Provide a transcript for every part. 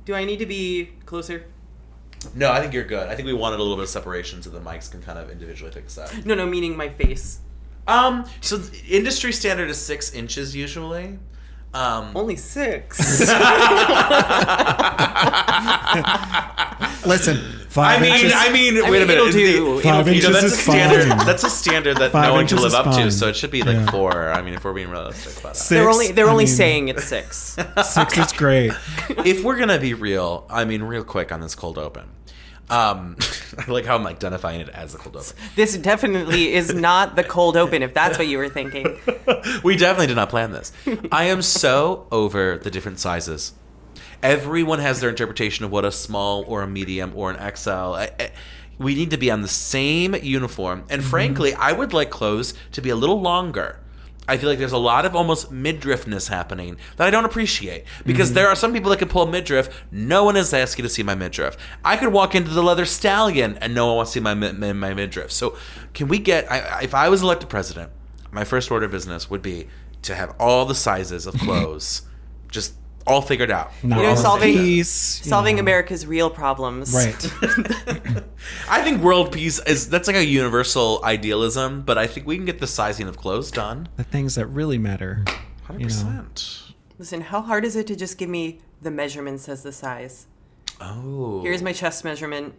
Do I need to be closer? No, I think you're good. I think we wanted a little bit of separation so the mics can kind of individually pick us up. No, meaning my face. So the industry standard is 6 inches usually. Only 6. Listen, 5 inches. I mean, wait a minute. It'll do. 5 inches that's is a standard. fine. That's a standard that 5 no one can inches live is up to. fine. So it should be like 4. I mean, if we're being realistic about it. 6, They're only saying it's 6. 6 is great. If we're gonna be real, I mean, real quick on this cold open. I like how I'm identifying it as a cold open. This definitely is not the cold open, if that's what you were thinking. We definitely did not plan this. I am so over the different sizes. Everyone has their interpretation of what a small or a medium or an XL. We need to be on the same uniform. And frankly, I would like clothes to be a little longer. I feel like there's a lot of almost midriffness happening that I don't appreciate. Because there are some people that can pull midriff. No one is asking to see my midriff. I could walk into the Leather Stallion and no one wants to see my midriff. So can we get... if I was elected president, my first order of business would be to have all the sizes of clothes just all figured out. Solving America's real problems. Right. I think world peace that's like a universal idealism, but I think we can get the sizing of clothes done. The things that really matter. 100%. Listen, how hard is it to just give me the measurements as the size? Oh. Here's my chest measurement.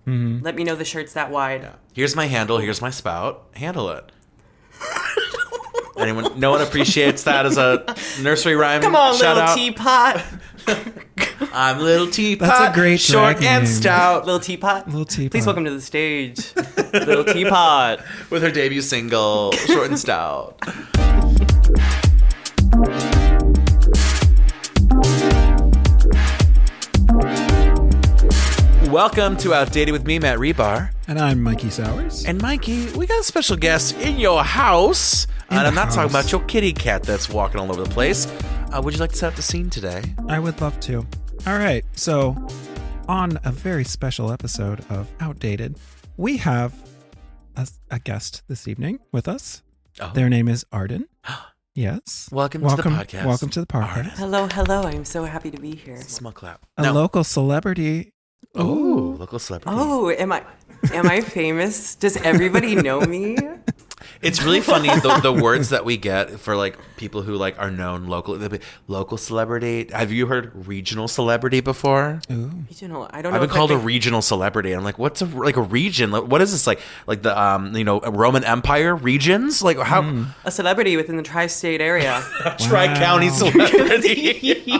Let me know the shirt's that wide. Yeah. Here's my handle. Here's my spout. Handle it. No one appreciates that as a nursery rhyme. Come on, shout little out. teapot. I'm Little Teapot. That's a great short drag and name. stout. Little teapot. Little Teapot. Please welcome to the stage, Little Teapot. With her debut single, Short and Stout. Welcome to Outdated with me, Matt Rebar. And I'm Mikey Sowers. And Mikey, we got a special guest in your house. And I'm not talking about your kitty cat that's walking all over the place. Would you like to set up the scene today? I would love to. All right. So, on a very special episode of Outdated, we have a guest this evening with us. Oh. Their name is Arden. Yes. Welcome to the podcast. Welcome to the podcast. Hello. I'm so happy to be here. Small clap. A local celebrity. Oh, local celebrity. Oh, am I famous? Does everybody know me? It's really funny the words that we get for like people who like are known locally. They'll be local celebrity. Have you heard regional celebrity before? Ooh. Regional. I don't know. I've been called a regional celebrity. I'm like, what's a region? Like, what is this like the Roman Empire regions? Like how a celebrity within the tri-state area. Tri-county celebrity.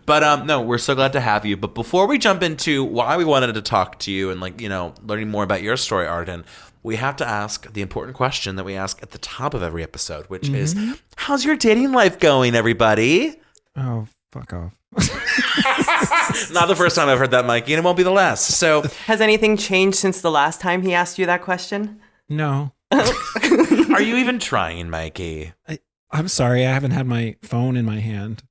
But no, we're so glad to have you. But before we jump into why we wanted to talk to you and learning more about your story, Arden, we have to ask the important question that we ask at the top of every episode, which is, how's your dating life going, everybody? Oh, fuck off. Not the first time I've heard that, Mikey, and it won't be the last. So, has anything changed since the last time he asked you that question? No. Are you even trying, Mikey? I'm sorry. I haven't had my phone in my hand.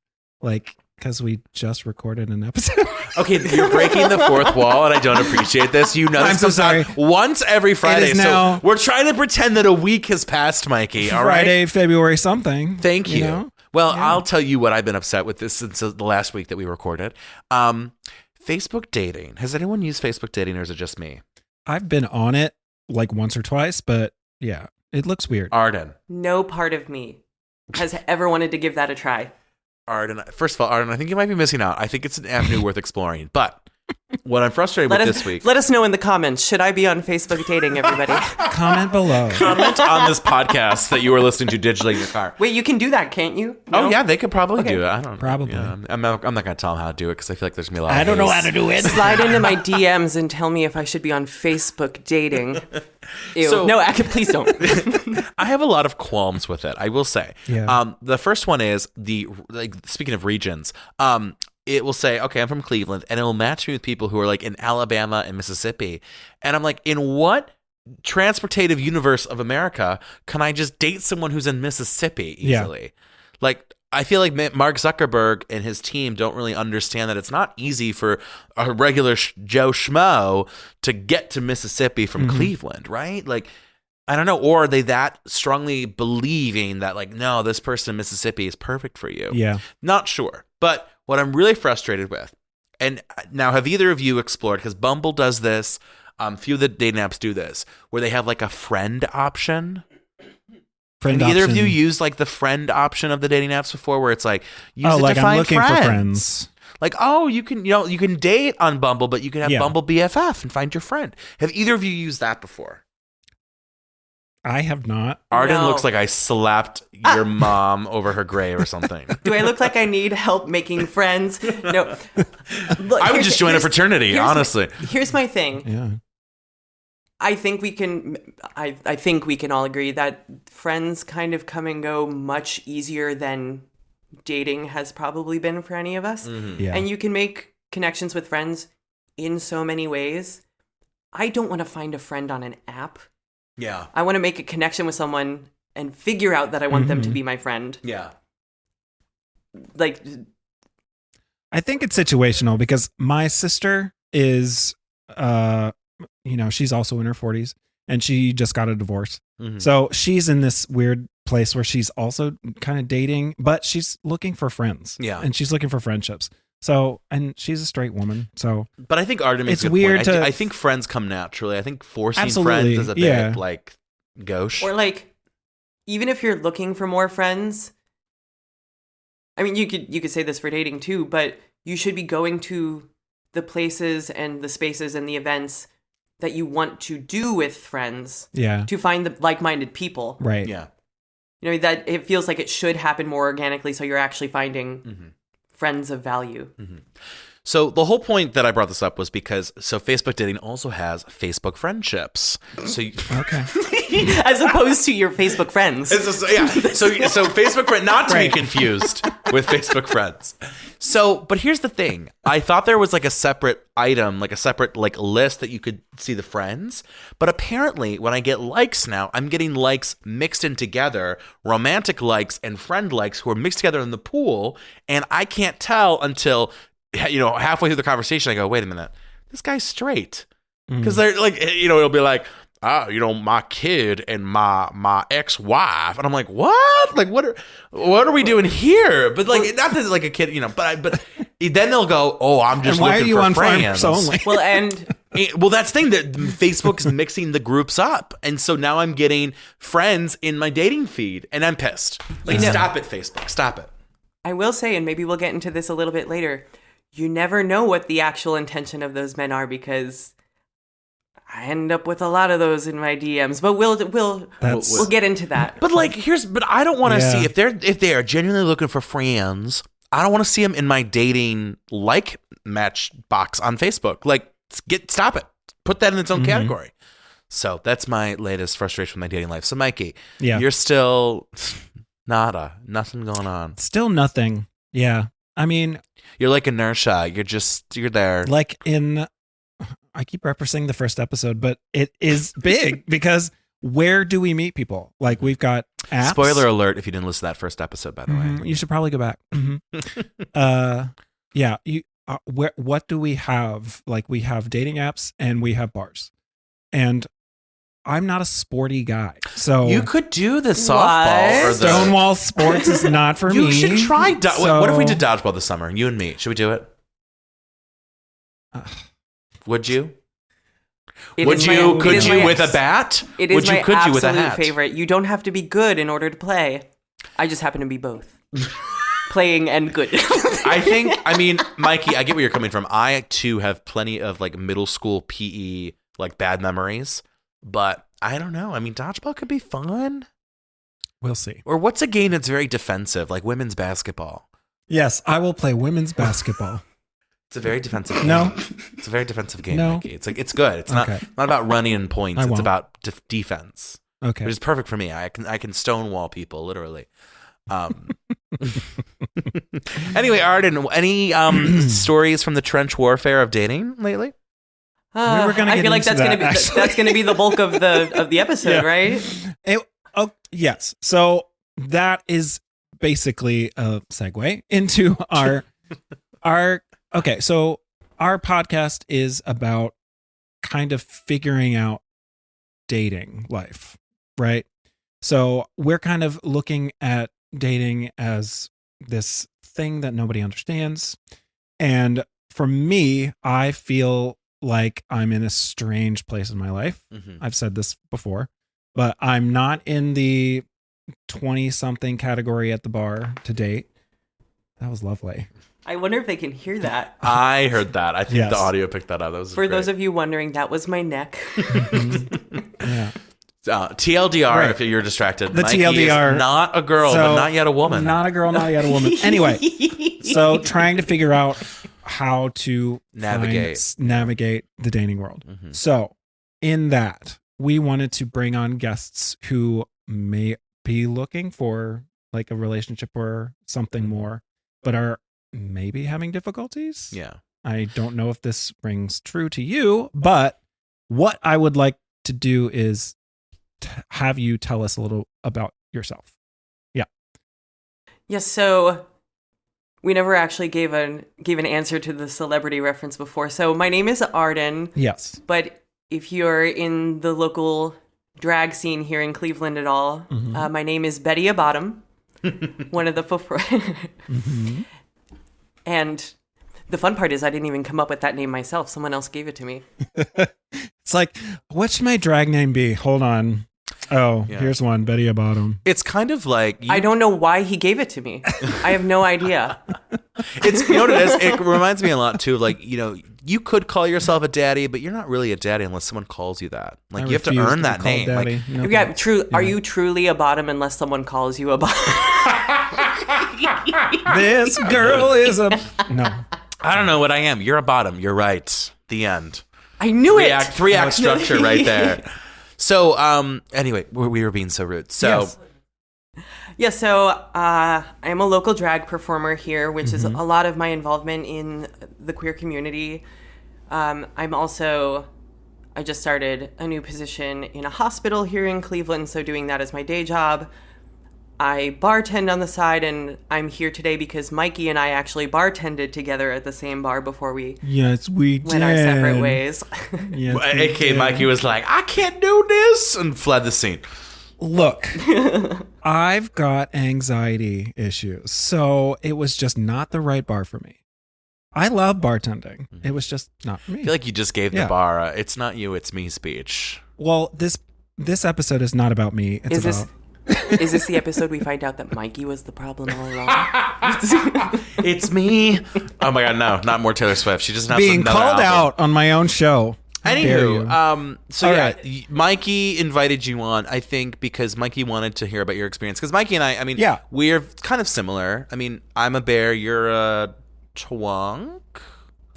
Because we just recorded an episode. Okay, you're breaking the fourth wall, and I don't appreciate this. You know, I'm so sorry. Once every Friday. It is now, so we're trying to pretend that a week has passed, Mikey. All right? Friday, February something. Thank you. Know? Well, yeah. I'll tell you what I've been upset with this since the last week that we recorded. Facebook dating. Has anyone used Facebook dating, or is it just me? I've been on it like once or twice, but yeah, it looks weird. Arden. No part of me has ever wanted to give that a try. Arden, first of all, Arden, I think you might be missing out. I think it's an avenue worth exploring. But what I'm frustrated with this week... Let us know in the comments. Should I be on Facebook dating, everybody? Comment below. Comment on this podcast that you are listening to digitally in your car. Wait, you can do that, can't you? No? Oh, yeah, they could probably do it. I don't know. Probably. Yeah, I'm not going to tell them how to do it because I feel like there's going to be a lot of I don't know how to do it. Slide into my DMs and tell me if I should be on Facebook dating. Ew. So, no, please don't. I have a lot of qualms with it, I will say. Yeah. The first one is speaking of regions, it will say, okay, I'm from Cleveland, and it will match me with people who are like in Alabama and Mississippi. And I'm like, in what transportative universe of America can I just date someone who's in Mississippi easily? Yeah. Like, I feel like Mark Zuckerberg and his team don't really understand that it's not easy for a regular Joe Schmo to get to Mississippi from Cleveland, right? Like, I don't know. Or are they that strongly believing that, like, no, this person in Mississippi is perfect for you? Yeah. Not sure. But what I'm really frustrated with, and now have either of you explored, because Bumble does this, few of the dating apps do this, where they have like a friend option. Have either of you used like the friend option of the dating apps before, where it's like use it like to find I'm looking friends. for friends. Like, oh, you can date on Bumble, but you can have Bumble BFF and find your friend. Have either of you used that before? I have not. Arden looks like I slapped your mom over her grave or something. Do I look like I need help making friends? No. Look, I would just join a fraternity, honestly. Here's my thing. Yeah. I think we can all agree that friends kind of come and go much easier than dating has probably been for any of us. Mm-hmm. Yeah. And you can make connections with friends in so many ways. I don't want to find a friend on an app. Yeah. I want to make a connection with someone and figure out that I want them to be my friend. Yeah. Like, I think it's situational because my sister is, she's also in her 40s and she just got a divorce. Mm-hmm. So she's in this weird place where she's also kind of dating, but she's looking for friends. Yeah. And she's looking for friendships. So, and she's a straight woman. So, but I think Arden makes it's a good weird point. to. I think friends come naturally. I think forcing Absolutely, friends is a bit like gauche. or like, even if you're looking for more friends, I mean, you could say this for dating too, but you should be going to the places and the spaces and the events that you want to do with friends. Yeah. To find the like-minded people. Right. Yeah. That it feels like it should happen more organically, so you're actually finding friends of value. Mm-hmm. So the whole point that I brought this up was because Facebook dating also has Facebook friendships. So Okay. As opposed to your Facebook friends. So Facebook friend, not to be confused with Facebook friends. So, but here's the thing. I thought there was like a separate item, like a separate like list that you could see the friends. But apparently when I get likes now, I'm getting likes mixed in together, romantic likes and friend likes who are mixed together in the pool. And I can't tell until, halfway through the conversation, I go, wait a minute, this guy's straight. Because they're like, it'll be like, my kid and my ex-wife, and I'm like, what? Like, what are we doing here? But like, not that like a kid, but then they'll go, oh, I'm just And why looking are you for on friends. Friends only? Well, and Well, that's the thing that Facebook is mixing the groups up, and so now I'm getting friends in my dating feed, and I'm pissed. Like, stop it, Facebook, stop it. I will say, and maybe we'll get into this a little bit later, you never know what the actual intention of those men are, because I end up with a lot of those in my DMs, but we'll get into that. But I don't want to see if they are genuinely looking for friends. I don't want to see them in my dating match box on Facebook. Like, stop it. Put that in its own category. So that's my latest frustration with my dating life. So Mikey, you're still nothing going on. Still nothing. Yeah. I mean, you're like inertia. You're there. Like I keep referencing the first episode, but it is big because where do we meet people? Like, we've got apps. Spoiler alert if you didn't listen to that first episode, by the way. You should probably go back. Yeah. What do we have? Like, we have dating apps and we have bars. And I'm not a sporty guy. So you could do the softball or the Stonewall sports is not for me. You should try. What if we did dodgeball this summer? You and me. Should we do it? Would you? Could you with a bat? It is my absolute favorite. You don't have to be good in order to play. I just happen to be both. Playing and good. I mean, Mikey, I get where you're coming from. I too have plenty of like middle school PE like bad memories, but I don't know. I mean, dodgeball could be fun. We'll see. Or what's a game that's very defensive, like women's basketball? Yes, I will play women's basketball. It's a very defensive game. No. It's a very defensive game, No. Mikey. It's good. It's not about running and points. It's about defense. Okay. Which is perfect for me. I can stonewall people, literally. Anyway, Arden, any stories from the trench warfare of dating lately? I feel like that's gonna be the bulk of the episode, right? Yes. So that is basically a segue into our okay. So our podcast is about kind of figuring out dating life, right? So we're kind of looking at dating as this thing that nobody understands. And for me, I feel like I'm in a strange place in my life. Mhm. I've said this before, but I'm not in the 20-something category at the bar to date. That was lovely. I wonder if they can hear that. I heard that. I think Yes. the audio picked that up. That was For those of you wondering, that was my neck. Yeah. TLDR, Right. if you're distracted. The Mikey TLDR. is not a girl, So, but not yet a woman. Not a girl, not yet a woman. Anyway, so trying to figure out how to navigate the dating world. Mhm. So in that, we wanted to bring on guests who may be looking for like a relationship or something more, but are maybe having difficulties. Yeah. I don't know if this rings true to you, but what I would like to do is have you tell us a little about yourself. Yes, so we never actually gave an answer to the celebrity reference before. So my name is Arden, Yes. but if you're in the local drag scene here in Cleveland at all, my name is Betty A Bottom, one of the Mm-hmm. And the fun part is I didn't even come up with that name myself. Someone else gave it to me. It's like, what should my drag name be? Hold on. Oh, Yeah. here's one, Betty A Bottom. It's kind of like I don't know why he gave it to me. I have no idea. It's, you know what it is? It reminds me a lot too. Like, you know, you could call yourself a daddy, but you're not really a daddy unless someone calls you that. Like, I you have to refuse earn be that called name. Daddy. Like, No Yeah, thanks. true. Are you truly a bottom unless someone calls you a bottom? This girl is a no. I don't know what I am. You're a bottom. You're right. The end. I knew it. Three act structure right there. So, anyway, we were being so rude. So, Yes. Yeah, so I am a local drag performer here, which is a lot of my involvement in the queer community. I just started a new position in a hospital here in Cleveland, so doing that as my day job. I bartend on the side, and I'm here today because Mikey and I actually bartended together at the same bar before we Yes, we did. went our separate ways. Yes, we AK did. Mikey was like, I can't do this, and fled the scene. Look, I've got anxiety issues, so it was just not the right bar for me. I love bartending. It was just not for me. I feel like you just gave the Yeah. bar a, it's not you, it's me speech. Well, this episode is not about me. It's Is about this the episode we find out that Mikey was the problem all along? It's me. Oh my God, no, not more Taylor Swift. She doesn't have being another called album. out on my own show. Dare you. Anywho, so All yeah, right. Mikey invited you on, I think, because Mikey wanted to hear about your experience. Because Mikey and I mean, Yeah. we're kind of similar. I mean, I'm a bear, you're a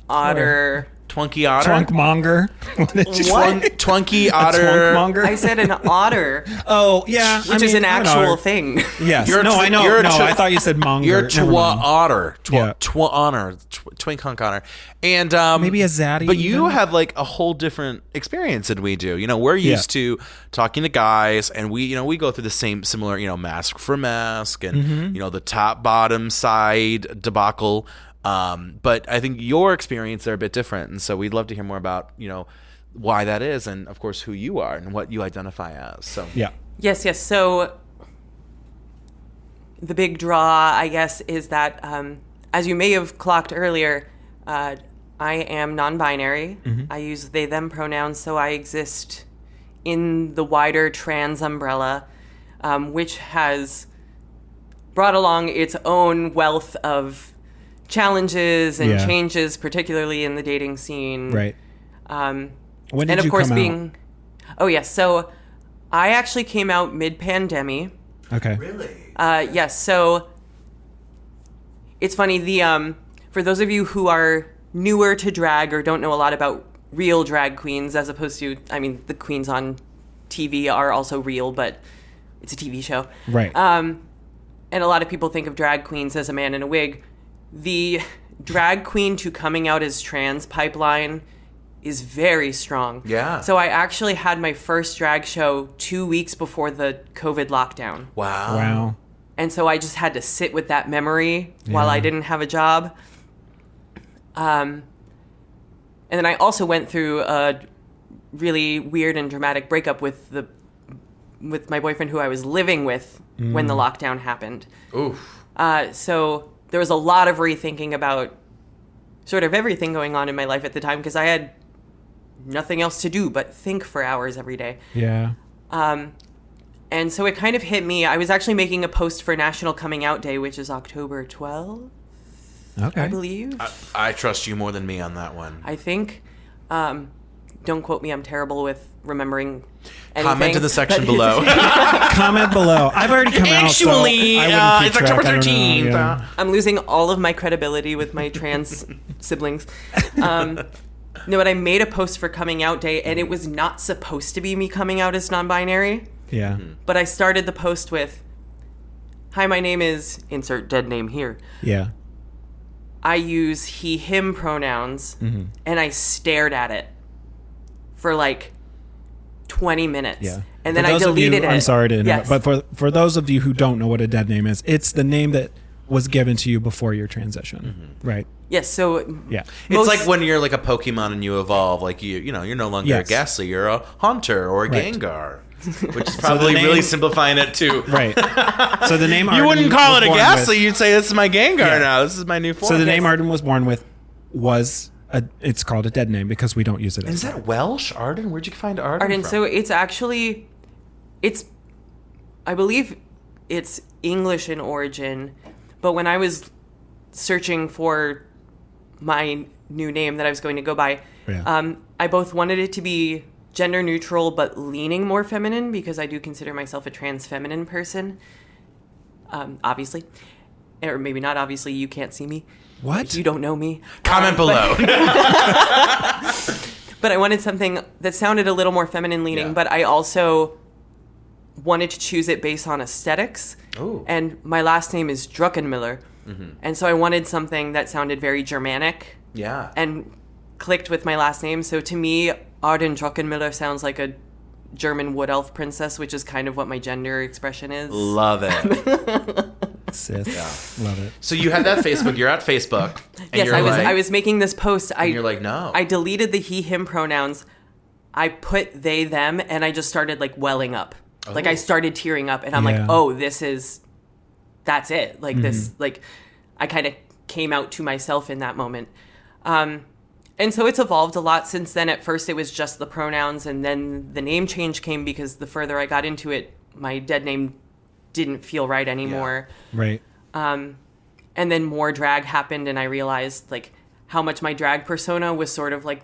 Otter. twunky otter. Trunkmonger. What did you What? say? Twunky A otter. twonkmonger? I said an otter, Oh, yeah. which is an actual thing. Yes. You're a no, tw- I know. you're a No, tw- I thought you said monger. You're a Never mind. otter. Yeah. Twink hunk otter. And Maybe a zaddy But you even? have like a whole different experience than we do. You know, we're used to talking to guys, and we go through the similar, mask for mask and Mm-hmm. the top bottom side debacle. But I think your experience are a bit different, and so we'd love to hear more about why that is, and of course who you are and what you identify as. So Yeah. Yes. So the big draw, I guess, is that as you may have clocked earlier, I am non-binary. I use they them pronouns, so I exist in the wider trans umbrella, which has brought along its own wealth of challenges and Yeah. changes, particularly in the dating scene. Right. Um, When did and of you course, come being oh yes, so I actually came out mid-pandemic. out? Okay. really, Yes, so it's funny. For those of you who are newer to drag or don't know a lot about real drag queens, as opposed to, I mean, the queens on TV are also real, but it's a TV show. Right. And a lot of people think of drag queens as a man in a wig. The drag queen to coming out as trans pipeline is very strong. Yeah. So I actually had my first drag show 2 weeks before the COVID lockdown. Wow. And so I just had to sit with that memory while I Yeah. didn't have a job. And then I also went through a really weird and dramatic breakup with my boyfriend who I was living with when the lockdown happened. oof. So there was a lot of rethinking about sort of everything going on in my life at the time because I had nothing else to do but think for hours every day. Yeah. And so it kind of hit me. I was actually making a post for National Coming Out Day, which is October 12th, Okay. I believe. I trust you more than me on that one. I think. Don't quote me. I'm terrible with remembering anything. Comment in the section below. Comment below. I've already come out. So Actually, I wouldn't keep it's track. October I don't know. 13th. Yeah. I'm losing all of my credibility with my trans siblings. No, but I made a post for Coming Out Day, and it was not supposed to be me coming out as non-binary. Yeah. But I started the post with, "Hi, my name is," insert dead name here. Yeah. I use he, him pronouns, and I stared at it for like 20 minutes. Yeah. And then For I those of you- deleted it. I'm sorry to interrupt, Yes. but for those of you who don't know what a dead name is, it's the name that was given to you before your transition, right? Yes, so Yeah. It's most- like when you're like a Pokemon and you evolve, like you know, you're no longer Yes. a Ghastly, you're a Haunter or a Right. Gengar, which is probably name- really simplifying it too. Right. So the name You Arden wouldn't call was it a born Ghastly, with- you'd say this is my Gengar Yeah. now. This is my new form. So the name Yes. Arden was born with was it's called a dead name because we don't use it. Is anymore. that Welsh, Arden? Where'd you find Arden? Arden, from? so it's actually, I believe it's English in origin, but when I was searching for my new name that I was going to go by, Yeah. I both wanted it to be gender neutral but leaning more feminine because I do consider myself a trans feminine person, obviously. Or maybe not obviously, you can't see me. What? You don't know me. Comment below. But I wanted something that sounded a little more feminine leaning, Yeah. but I also wanted to choose it based on aesthetics. Ooh. And my last name is Druckenmiller. And so I wanted something that sounded very Germanic Yeah. and clicked with my last name. So to me, Arden Druckenmiller sounds like a German wood elf princess, which is kind of what my gender expression is. Love it. Sis. Love it. So you had that Facebook. You're at Facebook. And Yes, you're I was making this post. And you're like, no. I deleted the he, him pronouns. I put they, them, and I just started like welling up. Like I Oh. started tearing up, and I'm Yeah. like, oh, that's it. Like this, like I kind of came out to myself in that moment. And so it's evolved a lot since then. At first it was just the pronouns, and then the name change came because the further I got into it, my dead name didn't feel right anymore. Right. And then more drag happened, and I realized like how much my drag persona was sort of like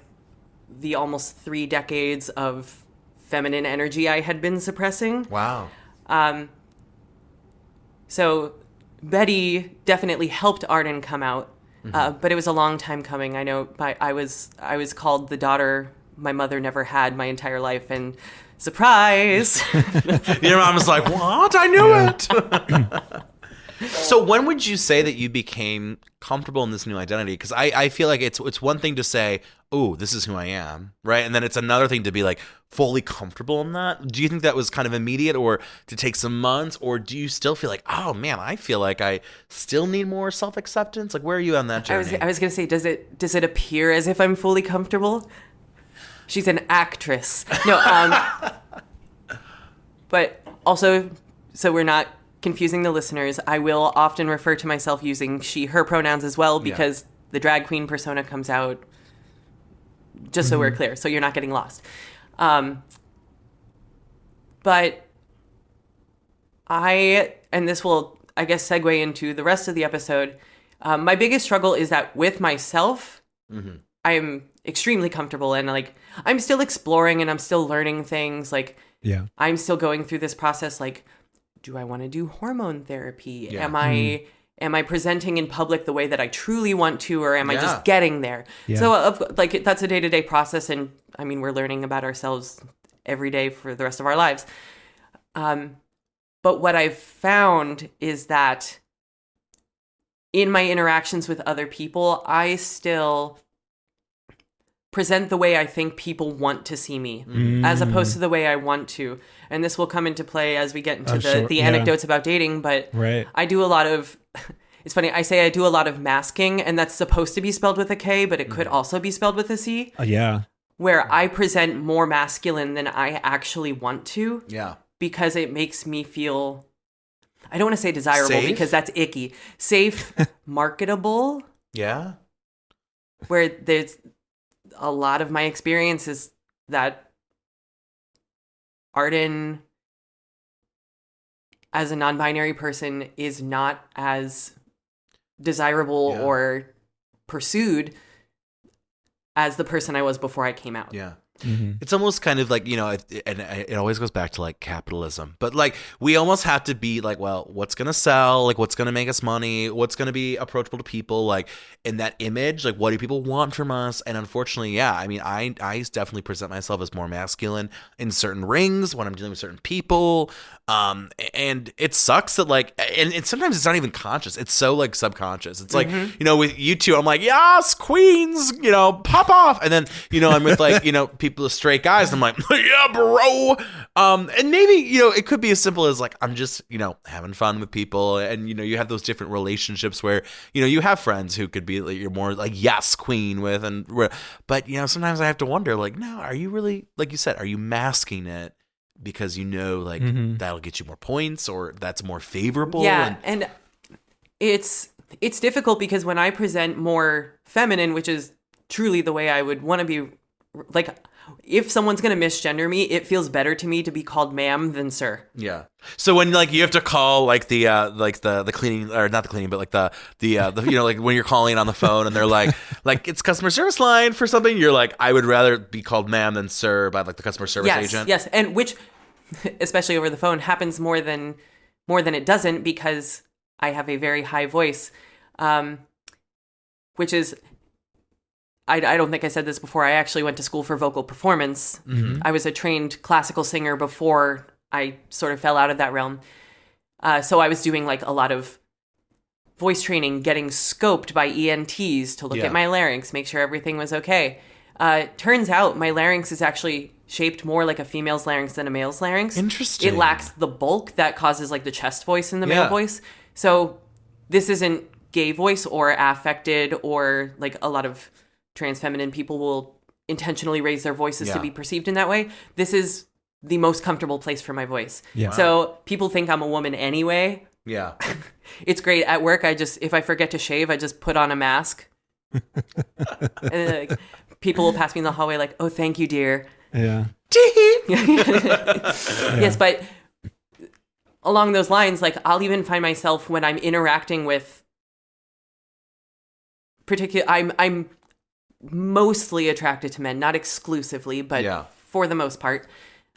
the almost 3 decades of feminine energy I had been suppressing. Wow. So Betty definitely helped Arden come out, but it was a long time coming. I know I was called the daughter my mother never had my entire life, and surprise. Your mom was like, what? I knew it. So when would you say that you became comfortable in this new identity? Because I feel like it's one thing to say, oh, this is who I am, right? And then it's another thing to be like fully comfortable in that. Do you think that was kind of immediate, or to take some months, or do you still feel like, oh man, I feel like I still need more self-acceptance? Like, where are you on that journey? I was gonna say, does it appear as if I'm fully comfortable? She's an actress. No, but also, so we're not confusing the listeners, I will often refer to myself using she, her pronouns as well, because the drag queen persona comes out, just so we're clear, so you're not getting lost. But and this will, I guess, segue into the rest of the episode, my biggest struggle is that with myself, I'm extremely comfortable, and like, I'm still exploring and I'm still learning things, like, Yeah. I'm still going through this process, like, do I want to do hormone therapy? Yeah. Am I presenting in public the way that I truly want to, or am I Yeah. just getting there? Yeah. So like that's a day-to-day process, and I mean, we're learning about ourselves every day for the rest of our lives. But what I've found is that in my interactions with other people, I still present the way I think people want to see me, as opposed to the way I want to. And this will come into play as we get into the anecdotes about dating, but Right. I do a lot of, it's funny, I say I do a lot of masking, and that's supposed to be spelled with a K, but it could also be spelled with a C, Yeah. where I present more masculine than I actually want to, Yeah. because it makes me feel, I don't want to say desirable Safe? because that's icky. Safe, marketable, Yeah. where there's a lot of my experience is that Arden, as a non-binary person, is not as desirable Yeah. or pursued as the person I was before I came out. Yeah. Mhm. It's almost kind of like, it always goes back to like capitalism, but like we almost have to be like, well, what's going to sell? Like what's going to make us money? What's going to be approachable to people? Like in that image, like what do people want from us? And unfortunately, yeah, I mean, I definitely present myself as more masculine in certain rings when I'm dealing with certain people. And it sucks that like, and sometimes it's not even conscious. It's so like subconscious. It's like, with you two, I'm like, yes, queens, pop off. And then, I'm with like, people, straight guys. And I'm like, yeah, bro. And maybe, it could be as simple as like, I'm just, having fun with people. And, you have those different relationships where, you have friends who could be like, you're more like, yes, queen with, but, sometimes I have to wonder like, no, are you really, like you said, are you masking it? Because like that'll get you more points or that's more favorable. Yeah, and it's difficult because when I present more feminine, which is truly the way I would want to be, like if someone's going to misgender me, it feels better to me to be called ma'am than sir. Yeah. So when like you have to call like the cleaning, or not the cleaning, but like the like when you're calling on the phone and they're like it's customer service line for something, you're like, I would rather be called ma'am than sir by like the customer service agent. Yes, and which, especially over the phone, happens more than it doesn't because I have a very high voice, which is, I don't think I said this before. I actually went to school for vocal performance. Mm-hmm. I was a trained classical singer before I sort of fell out of that realm. So I was doing like a lot of voice training, getting scoped by ENTs to look at my larynx, make sure everything was okay. Turns out my larynx is actually shaped more like a female's larynx than a male's larynx. Interesting. It lacks the bulk that causes like the chest voice in the male voice. So this isn't gay voice or affected, or like a lot of trans feminine people will intentionally raise their voices to be perceived in that way. This is the most comfortable place for my voice. Yeah. Wow. So people think I'm a woman anyway. Yeah. It's great at work. If I forget to shave, I just put on a mask. And like, people will pass me in the hallway like, oh, thank you, dear. Yeah. Yes, but along those lines, like I'll even find myself when I'm interacting with I'm mostly attracted to men, not exclusively, but for the most part,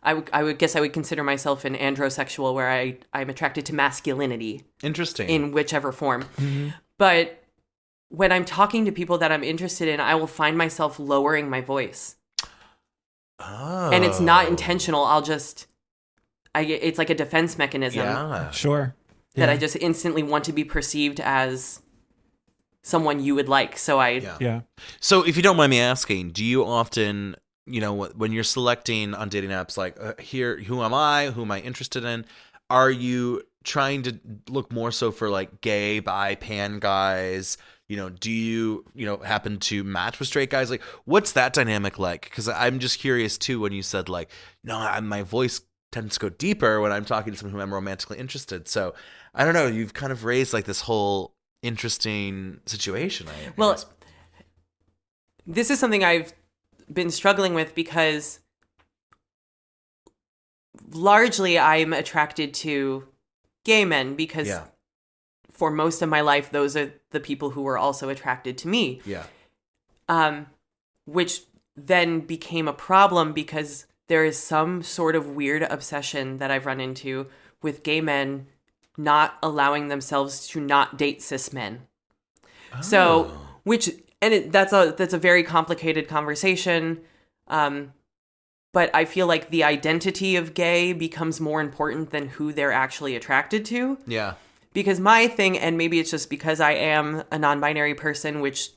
I would guess I would consider myself an androsexual, where I'm attracted to masculinity. Interesting. In whichever form. Mm-hmm. But when I'm talking to people that I'm interested in, I will find myself lowering my voice. Oh. And it's not intentional. It's like a defense mechanism. Yeah. Sure. That I just instantly want to be perceived as someone you would like. So Yeah. So if you don't mind me asking, do you often, when you're selecting on dating apps, like here, who am I? Who am I interested in? Are you trying to look more so for like gay, bi, pan guys? Do you, happen to match with straight guys? Like, what's that dynamic like? Because I'm just curious too, when you said like, no, my voice tends to go deeper when I'm talking to someone who I'm romantically interested. So I don't know. You've kind of raised like this whole interesting situation. Well, this is something I've been struggling with because largely I'm attracted to gay men because for most of my life, those are the people who were also attracted to me. Yeah. Which then became a problem because there is some sort of weird obsession that I've run into with gay men not allowing themselves to not date cis men. Oh. So, that's a very complicated conversation. But I feel like the identity of gay becomes more important than who they're actually attracted to. Yeah. Because my thing, and maybe it's just because I am a non-binary person, which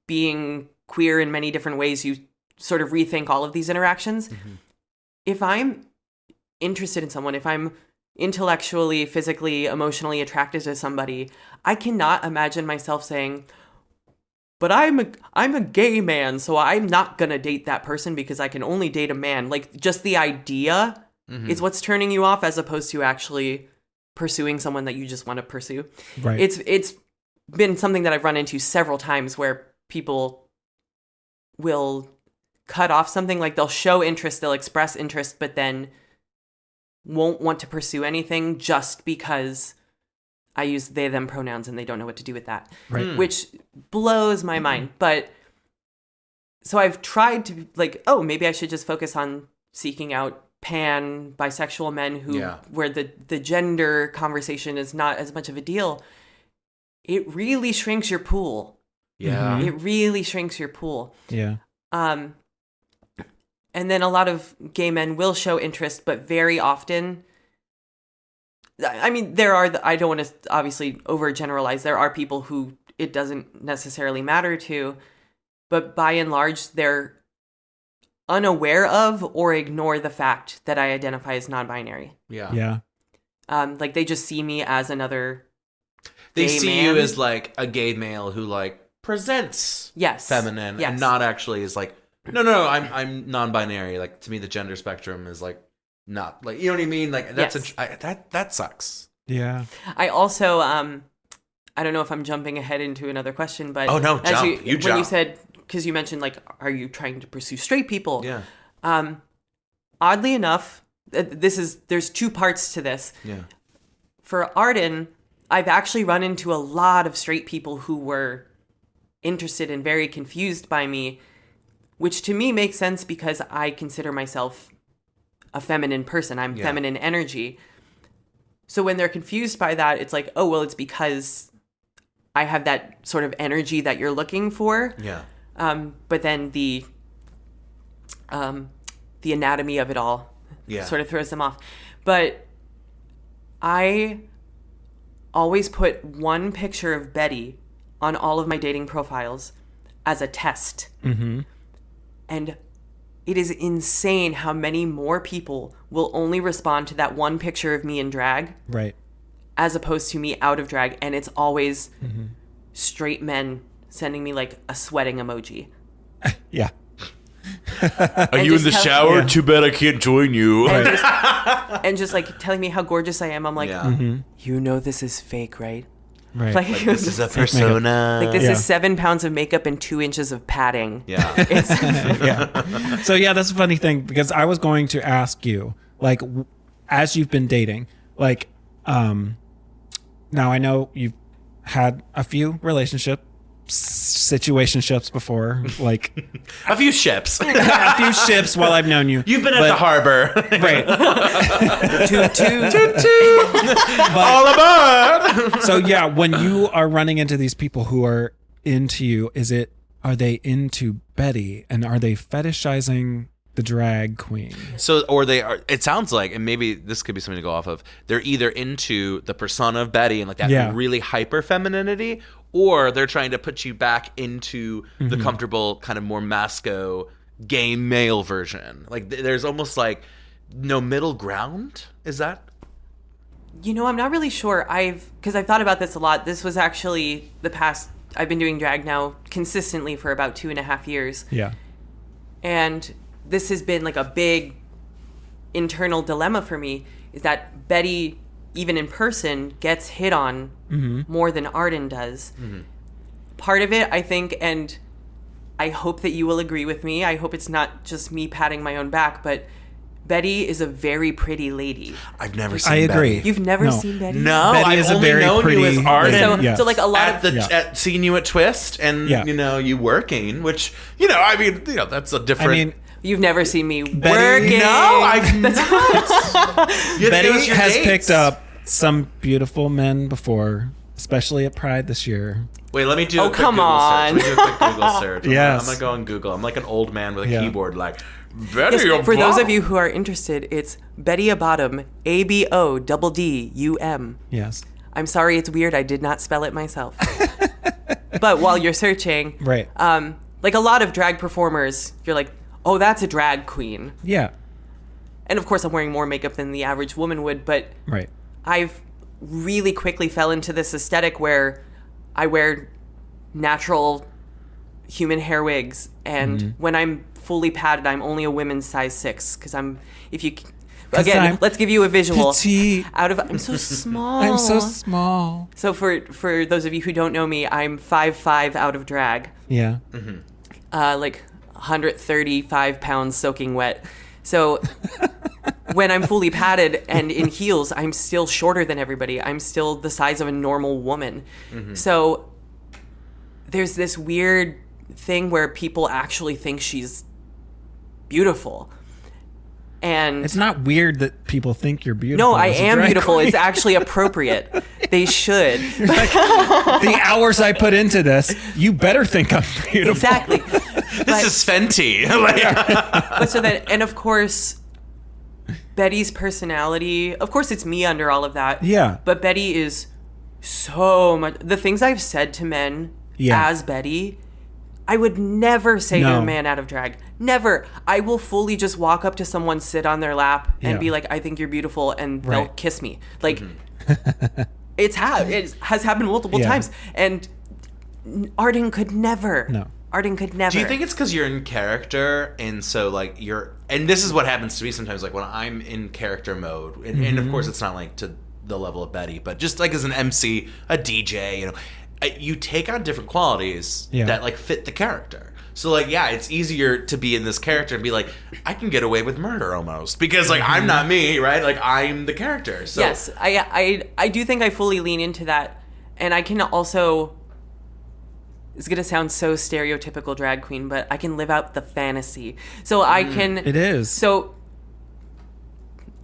being queer in many different ways, you sort of rethink all of these interactions. Mm-hmm. If I'm interested in someone, if I'm intellectually, physically, emotionally attracted to somebody, I cannot imagine myself saying, but I'm a gay man, so I'm not going to date that person because I can only date a man. Like, just the idea is what's turning you off, as opposed to actually pursuing someone that you just want to pursue. Right. It's been something that I've run into several times where people will cut off something, like they'll show interest, they'll express interest, but then won't want to pursue anything just because I use they, them pronouns and they don't know what to do with that. Right. Which blows my mind. But so I've tried to be like, oh, maybe I should just focus on seeking out pan, bisexual men where the gender conversation is not as much of a deal. It really shrinks your pool. Yeah. It really shrinks your pool. Yeah. And then a lot of gay men will show interest, but very often, I mean, I don't want to obviously overgeneralize. There are people who it doesn't necessarily matter to, but by and large, they're unaware of or ignore the fact that I identify as non-binary. Yeah. Yeah. Like they just see me as another They gay see man. you as like a gay male who like presents feminine and not actually is like, no, I'm non-binary. Like to me, the gender spectrum is like not like, you know what I mean? Like that's that sucks. Yeah. I also I don't know if I'm jumping ahead into another question, but Oh no, jump. when jump. you said, because you mentioned like, are you trying to pursue straight people? Yeah. Oddly enough, there's two parts to this. Yeah. For Arden, I've actually run into a lot of straight people who were interested and very confused by me, which to me makes sense because I consider myself a feminine person. I'm feminine energy. So when they're confused by that, it's like, oh, well, it's because I have that sort of energy that you're looking for. Yeah. But then the anatomy of it all sort of throws them off. But I always put one picture of Betty on all of my dating profiles as a test. Mm-hmm. And it is insane how many more people will only respond to that one picture of me in drag. Right. As opposed to me out of drag. And it's always straight men sending me like a sweating emoji. Yeah. Are you in the shower? Yeah. Too bad I can't join you. And just like telling me how gorgeous I am. I'm like, you know this is fake, right? Right. Like, This is a persona. like this is 7 pounds of makeup and 2 inches of padding. Yeah. It's Yeah. So yeah, that's a funny thing because I was going to ask you, like, as you've been dating, like, now I know you've had a few situationships before, like a few ships. a few ships while I've known you. You've been at the harbor. Right. All aboard. So yeah, when you are running into these people who are into you, are they into Betty and are they fetishizing the drag queen? So, or they are, it sounds like, and maybe this could be something to go off of, they're either into the persona of Betty and like that really hyper femininity, or they're trying to put you back into the comfortable kind of more masco gay male version. Like there's almost like no middle ground. Is that? You know, I'm not really sure. Because I've thought about this a lot. This was actually I've been doing drag now consistently for about 2.5 years. Yeah. And this has been like a big internal dilemma for me, is that Betty, even in person, gets hit on more than Arden does. Part of it, I think, and I hope that you will agree with me, I hope it's not just me patting my own back, but Betty is a very pretty lady. I've never seen I agree. Betty. You've never No. seen Betty? No, Betty I've is a only very known you pretty as Arden. lady. So, Yes. so like a lot at seeing you at Twist and you working, which I mean that's a different. I mean, You've never seen me Betty- working. no, I've not. You have to give us Betty your has dates. picked up some beautiful men before, especially at Pride this year. Wait, let me do Oh, a quick come Google on. search. Let me do a quick Google search. Yes. I'm gonna go on Google. I'm like an old man with a Yeah. keyboard, like Betty. Yes, for those Obama. of you who are interested, it's Betty Abodum, ABODDUM. Yes. I'm sorry, it's weird. I did not spell it myself. But while you're searching, Right. like a lot of drag performers, you're like, oh, that's a drag queen. Yeah. And of course, I'm wearing more makeup than the average woman would, but Right. I've really quickly fell into this aesthetic where I wear natural human hair wigs, and when I'm fully padded, I'm only a women's size 6 because but again, let's give you a visual. Petite. I'm so small. I'm so small. So for those of you who don't know me, I'm 5'5" out of drag. Yeah. Like 135 pounds soaking wet. So when I'm fully padded and in heels, I'm still shorter than everybody. I'm still the size of a normal woman. So there's this weird thing where people actually think she's beautiful. And It's not weird that people think you're beautiful. no, I as a am drag beautiful. queen. It's actually appropriate. They should. The hours I put into this, you better think I'm beautiful. Exactly. This is Fenty. But so that, and of course, Betty's personality, of course it's me under all of that. Yeah. But Betty is so much, the things I've said to men as Betty, I would never say to a man out of drag. Never. I will fully just walk up to someone, sit on their lap, and be like, I think you're beautiful, and they'll kiss me. Like, it has happened multiple times. And Arden could never. No. Arden could never. Do you think it's because you're in character, and so like and this is what happens to me sometimes, like when I'm in character mode, and of course it's not like to the level of Betty, but just like as an MC, a DJ, you take on different qualities that like fit the character. So like, yeah, it's easier to be in this character and be like, I can get away with murder almost because like I'm not me, right? Like I'm the character. So yes, I do think I fully lean into that, and I can also. It's gonna sound so stereotypical drag queen, but I can live out the fantasy. So I can. It is. So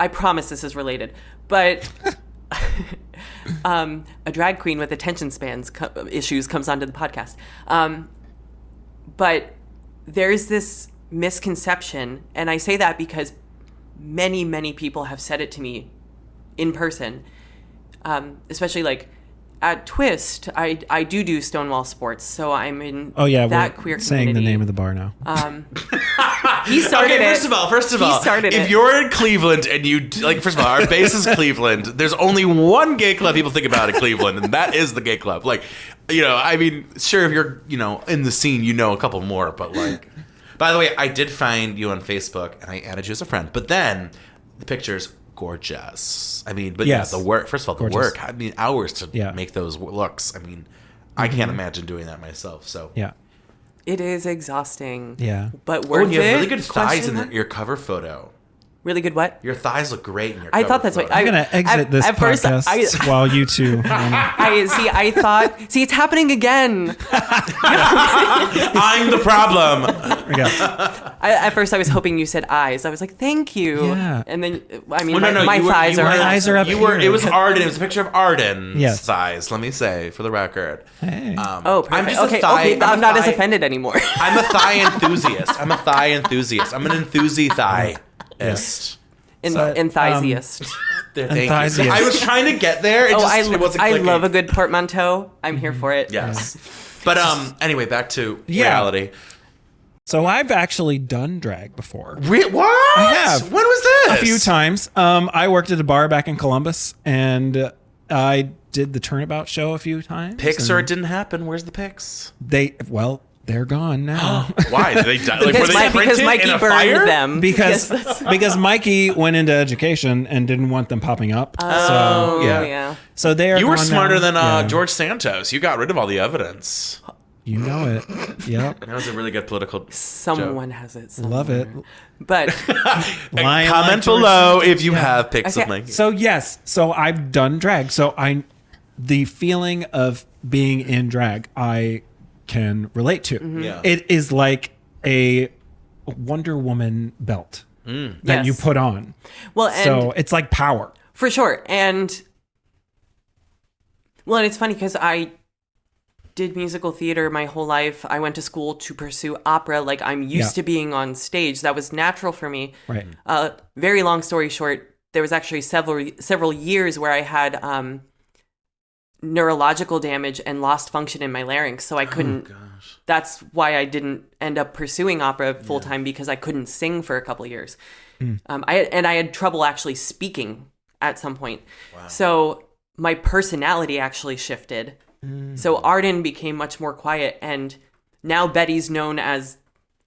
I promise this is related, but a drag queen with attention spans issues comes onto the podcast. But there's this misconception, and I say that because many, many people have said it to me in person, especially like at Twist. I do Stonewall Sports, so I'm in that queer community. Saying the name of the bar now. He started it. First of all, if you're in Cleveland and you like, first of all, our base is Cleveland. There's only one gay club people think about in Cleveland, and that is the gay club. Like, I mean, sure, if you're, in the scene, a couple more, but like, by the way, I did find you on Facebook and I added you as a friend, but then the pictures, gorgeous. I mean, but yes. The work, first of all, the work, I mean, hours to make those looks. I mean, I can't imagine doing that myself. So, yeah. It is exhausting. Yeah. But worth it. And you have really good thighs in your cover photo. Really good what? Your thighs look great in your cover I thought that's photo. what I'm going to exit this podcast while you two... I thought... See, it's happening again. I'm the problem. At first, I was hoping you said eyes. I was like, thank you. Yeah. And then, I mean, Well, my thighs are... My eyes are up here. It was Arden. It was a picture of Arden's Yes. thighs, let me say, for the record. Hey. Oh, perfect. I'm just a thigh... Okay, I'm not as offended anymore. I'm a thigh enthusiast. I'm an enthusiast. Enthusiast. Thank you. I was trying to get there. It wasn't I clicking. love a good portmanteau. I'm here for it. Yes. But anyway, back to reality. So I've actually done drag before. What? I have. When was this? A few times. I worked at a bar back in Columbus, and I did the Turnabout show a few times. Pics or it didn't happen? Where's the pics? They're gone now. Why? Did they die? Like, were they because printed Mikey in a burned fire? them. Because Mikey went into education and didn't want them popping up. Oh, yeah. So they are. You were gone smarter now. than George Santos. You got rid of all the evidence. You know it. Yep. That was a really good political Someone has it. Somewhere. Love it. But comment below if you have pics of Mikey. So yes. So I've done drag. So the feeling of being in drag, I can relate to. Mm-hmm. Yeah. It is like a Wonder Woman belt that you put on. Well, and so it's like power. For sure. And it's funny because I did musical theater my whole life. I went to school to pursue opera. Like, I'm used to being on stage. That was natural for me. Right. Very long story short, there was actually several years where I had neurological damage and lost function in my larynx, so I couldn't. Oh, gosh. That's why I didn't end up pursuing opera full time, because I couldn't sing for a couple of years. I had trouble actually speaking at some point. Wow. So my personality actually shifted. So Arden became much more quiet, and now Betty's known as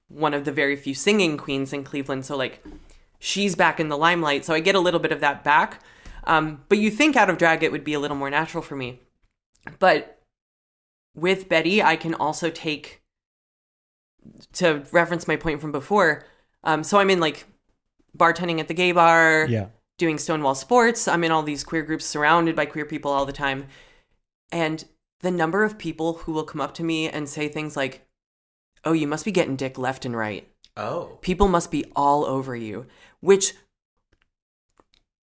one of the very few singing queens in Cleveland. So like, she's back in the limelight. So I get a little bit of that back. But you think out of drag, it would be a little more natural for me. But with Betty, I can also take, to reference my point from before, so I'm in like bartending at the gay bar, doing Stonewall Sports. I'm in all these queer groups surrounded by queer people all the time. And the number of people who will come up to me and say things like, oh, you must be getting dick left and right. Oh. People must be all over you, which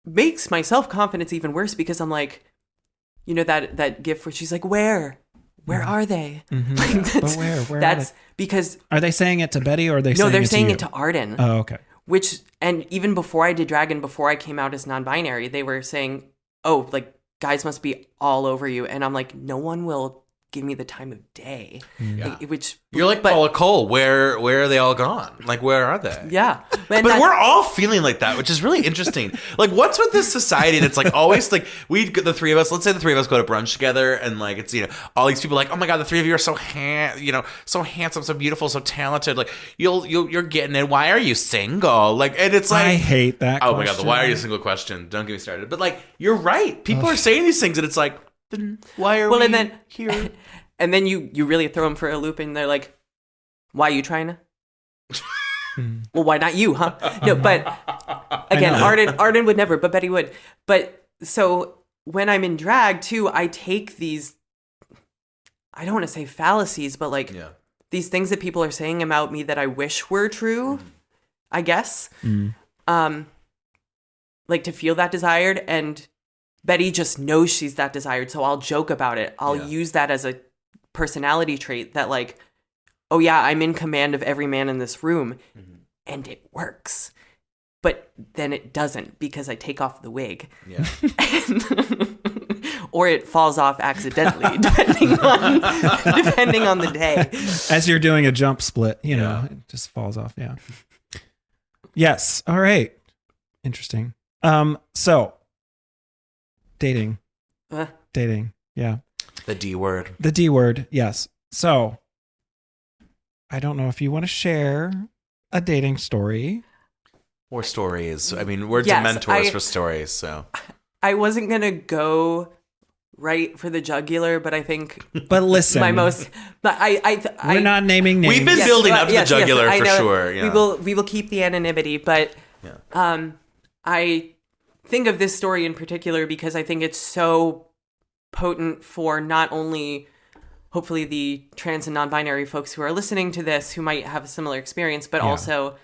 makes my self-confidence even worse because I'm like, you know, that gif where she's like, where are they? Mm-hmm. Like, But where that's are they? because Are they saying it to Betty or are they saying they're it saying to you? it to Arden. Oh, okay. Which, and even before I did drag and before I came out as non-binary, they were saying, oh, like, guys must be all over you. And I'm like, no one will give me the time of day. Yeah. Which You're like Paula Cole. Where are they all gone? Like, where are they? Yeah. But we're all feeling like that, which is really interesting. Like, what's with this society that's like always like the three of us, let's say the three of us go to brunch together and like it's, you know, all these people like, oh my God, the three of you are so so handsome, so beautiful, so talented. Like you're getting it. Why are you single? Like, and it's like, I hate that oh question. my God, the why are you single question. Don't get me started. But like, you're right. People are saying these things and it's like, then why are we and then here? And then you really throw them for a loop and they're like, why are you trying to? Well, why not you, huh? No, but again, Arden would never, but Betty would. But so when I'm in drag too, I take these, I don't want to say fallacies, but like these things that people are saying about me that I wish were true, I guess. Like to feel that desired, and Betty just knows she's that desired, so I'll joke about it. I'll use that as a personality trait that like, oh yeah, I'm in command of every man in this room, and it works. But then it doesn't because I take off the wig. Yeah. Or it falls off accidentally, depending on the day. As you're doing a jump split, you know, it just falls off. Yeah. Yes. All right. Interesting. So dating. Yeah. The D word. The D word. Yes. So I don't know if you want to share a dating story. Or stories. I mean, we're dementors for stories, so. I wasn't going to go right for the jugular, but I think. But listen. We're not naming names. We've been building up to the jugular for sure. Yeah. We will keep the anonymity, but I think of this story in particular because I think it's so potent for not only hopefully the trans and non-binary folks who are listening to this who might have a similar experience, but also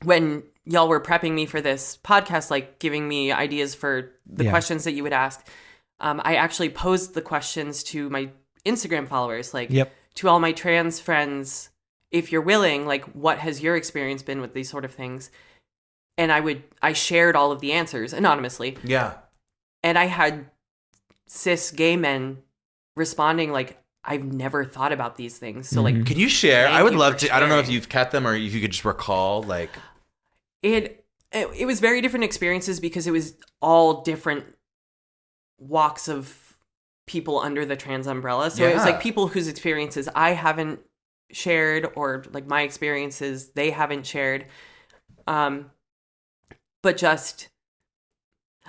when y'all were prepping me for this podcast, like giving me ideas for the questions that you would ask, I actually posed the questions to my Instagram followers, like to all my trans friends, if you're willing, like what has your experience been with these sort of things? And I shared all of the answers anonymously. Yeah. And I had cis gay men responding like, I've never thought about these things. So like, can you share? I would love to. I don't know if you've kept them or if you could just recall like. It was very different experiences because it was all different walks of people under the trans umbrella. So it was like people whose experiences I haven't shared or like my experiences they haven't shared. But just,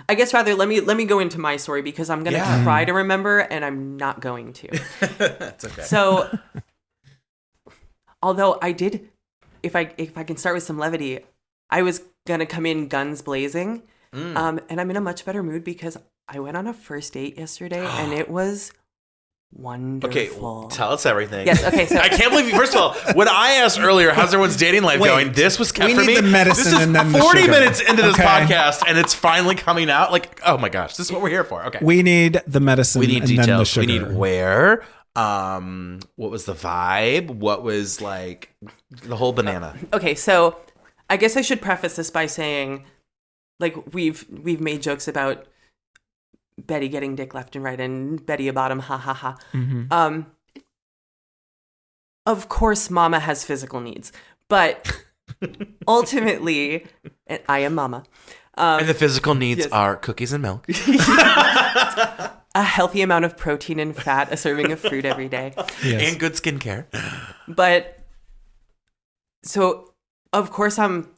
I guess rather let me go into my story because I'm gonna try to remember and I'm not going to. That's okay. So, although I did, if I can start with some levity, I was gonna come in guns blazing, and I'm in a much better mood because I went on a first date yesterday and it was wonderful. Okay, tell us everything. Yes. Okay. So I can't believe you. First of all, when I asked earlier, how's everyone's dating life going? This was kept we for need me. the medicine This is and then the 40 sugar. minutes into this Okay. podcast, and it's finally coming out. Like, oh my gosh, this is what we're here for. Okay, We need the medicine. we need and then the details. sugar. We need where. What was the vibe? What was like the whole banana? okay, so I guess I should preface this by saying, like we've made jokes about Betty getting dick left and right and Betty a bottom, ha ha ha. Of course, Mama has physical needs, but ultimately, and I am Mama. And the physical needs yes. are cookies and milk. A healthy amount of protein and fat, a serving of fruit every day. Yes. And good skincare. But so of course, I'm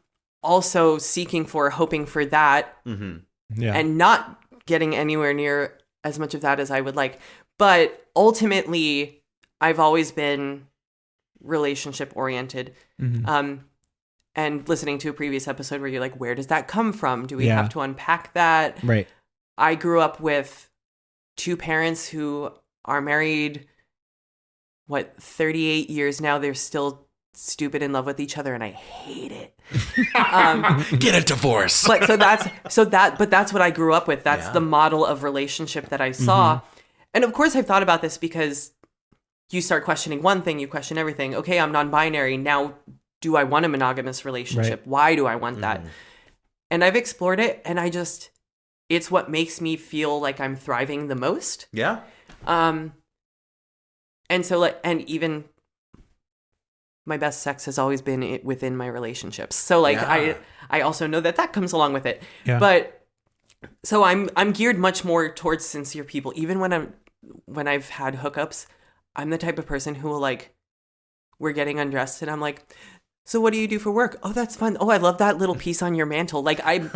also hoping for that, Yeah. and not getting anywhere near as much of that as I would like. But ultimately, I've always been relationship oriented. And listening to a previous episode where you're like, where does that come from? Do we have to unpack that? Right. I grew up with two parents who are married, 38 years now. They're still stupid in love with each other, and I hate it. Get a divorce. But that's what I grew up with. That's the model of relationship that I saw. And of course I've thought about this because you start questioning one thing, you question everything. Okay, I'm non-binary. Now, do I want a monogamous relationship? Right. Why do I want that? And I've explored it, and it's what makes me feel like I'm thriving the most. Yeah. And so and even my best sex has always been within my relationships. So I also know that comes along with it. Yeah. But so I'm geared much more towards sincere people. Even when I've had hookups, I'm the type of person who will we're getting undressed and I'm like, so what do you do for work? Oh, that's fun. Oh, I love that little piece on your mantle. I'm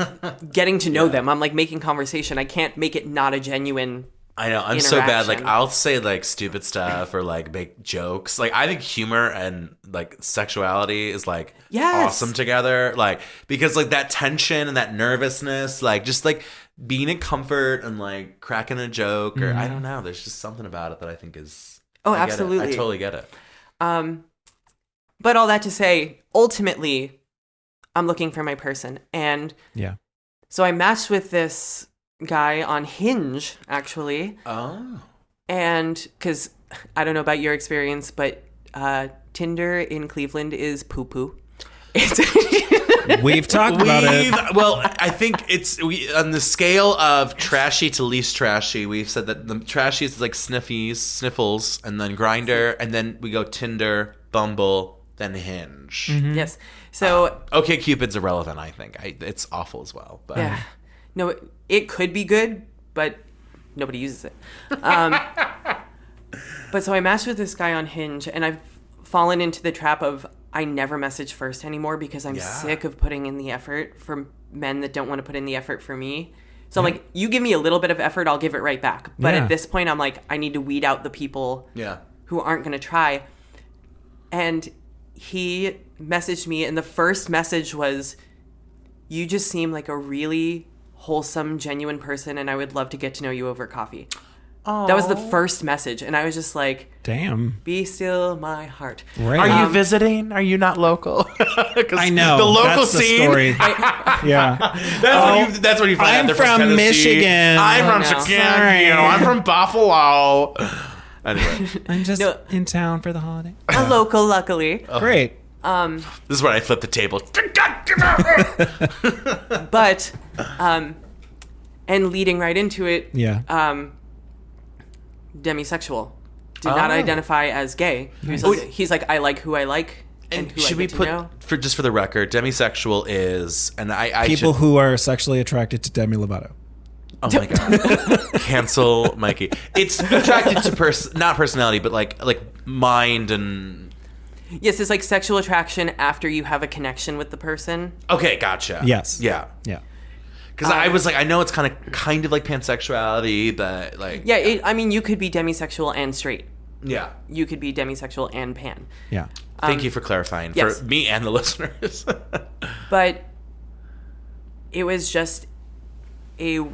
getting to know them. I'm making conversation. I can't make it not a genuine I know. I'm so bad. I'll say stupid stuff or make jokes. I think humor and sexuality is awesome together. Because that tension and that nervousness, just being in comfort and cracking a joke or I don't know. There's just something about it that I think is. Oh, I absolutely. I totally get it. But all that to say, ultimately, I'm looking for my person. And so I matched with this guy on Hinge, actually. Oh. And because I don't know about your experience, but Tinder in Cleveland is poo-poo. We've talked about it. Well, I think on the scale of trashy to least trashy, we've said that the trashy is sniffles, and then Grindr, and then we go Tinder, Bumble, then Hinge. Yes. So OkCupid's irrelevant, I think. It's awful as well. But. Yeah. No, it could be good, but nobody uses it. But so I matched with this guy on Hinge, and I've fallen into the trap of I never message first anymore because I'm sick of putting in the effort for men that don't want to put in the effort for me. So I'm you give me a little bit of effort, I'll give it right back. But at this point, I'm I need to weed out the people who aren't going to try. And he messaged me, and the first message was, you just seem like a really wholesome, genuine person, and I would love to get to know you over coffee. Aww. That was the first message, and I was just damn, be still my heart. Right. Are you visiting? Are you not local? I know. The local that's scene. The story. That's what you find out. I'm from Michigan. I'm from Chicago. I'm from Buffalo. Anyway. I'm just in town for the holiday. A local, luckily. Great. This is when I flip the table. But, and leading right into it, demisexual. Did not identify as gay. He's I like who I like and who should I we get put, to know. for the record, demisexual is, and I people who are sexually attracted to Demi Lovato. Oh my god! Cancel Mikey. It's attracted to not personality, but like mind and. Yes, it's sexual attraction after you have a connection with the person. Okay, gotcha. Yes. Yeah. Because I was I know it's kind of like pansexuality, but Yeah, I mean, you could be demisexual and straight. Yeah. You could be demisexual and pan. Yeah. Thank you for clarifying for me and the listeners. But it was just a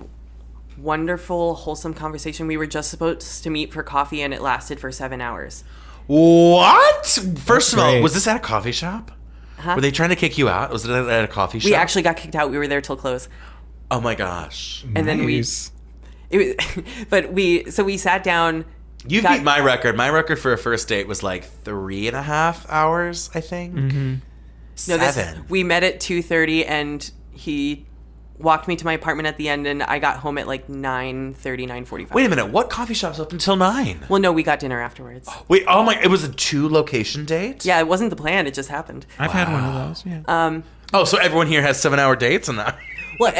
wonderful, wholesome conversation. We were just supposed to meet for coffee, and it lasted for 7 hours. What? First of all, great. was this at a coffee shop? Huh? Were they trying to kick you out? Was it at a coffee shop? We actually got kicked out. We were there till close. Oh my gosh. And then we sat down. You beat my record. My record for a first date was 3.5 hours, I think. Mm-hmm. 7. We met at 2:30, and he walked me to my apartment at the end, and I got home at 9:30, 9:45. Wait a minute. What coffee shop's up until 9? Well, no, we got dinner afterwards. Wait, oh my! It was a 2-location date. Yeah, it wasn't the plan. It just happened. I've had one of those. Yeah. So everyone here has 7-hour dates and that. Well,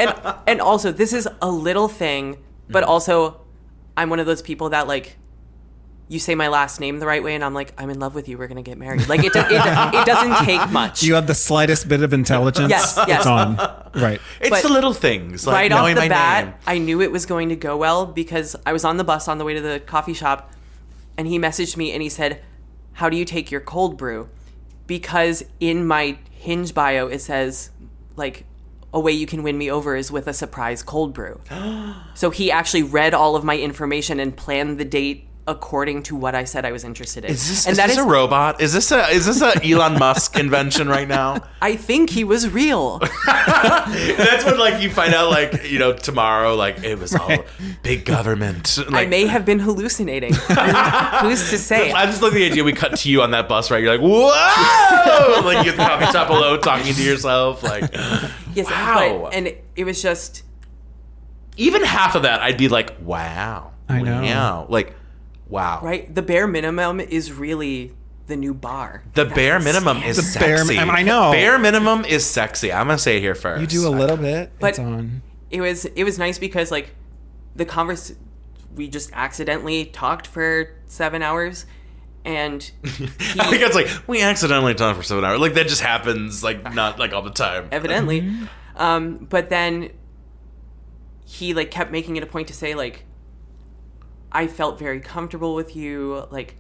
and also this is a little thing, but also I'm one of those people that you say my last name the right way, and I'm like, I'm in love with you. We're gonna get married. Like it doesn't take much. You have the slightest bit of intelligence. Yes. It's on. Right. It's But the little things, like right off knowing the my bat, name. I knew it was going to go well because I was on the bus on the way to the coffee shop, and he messaged me and he said, "How do you take your cold brew?" Because in my Hinge bio it says, like, a way you can win me over is with a surprise cold brew. So he actually read all of my information and planned the date according to what I said I was interested in. Is this, and is that this a robot? Is this a Elon Musk invention right now? I think he was real. That's when, like, you find out, like, you know, tomorrow, like, it was all big government. Like, I may have been hallucinating. Who's to say? I just love the idea we cut to you on that bus, right? You're like, whoa! Like, you're at the coffee shop alone talking to yourself. Like, Yes, wow. and it was just... Even half of that, I'd be like, wow. I know. Wow. Like, wow. Right? The bare minimum is really the new bar. The bare minimum is The bare- sexy. I know. Bare minimum is sexy. I'm going to say it here first. You do a little bit. But- it's on. It was nice because, like, we just accidentally talked for 7 hours, and I think it's like, we accidentally talked for 7 hours. Like, that just happens, like, not, like, all the time. evidently. But then he, like, kept making it a point to say, like, I felt very comfortable with you. Like,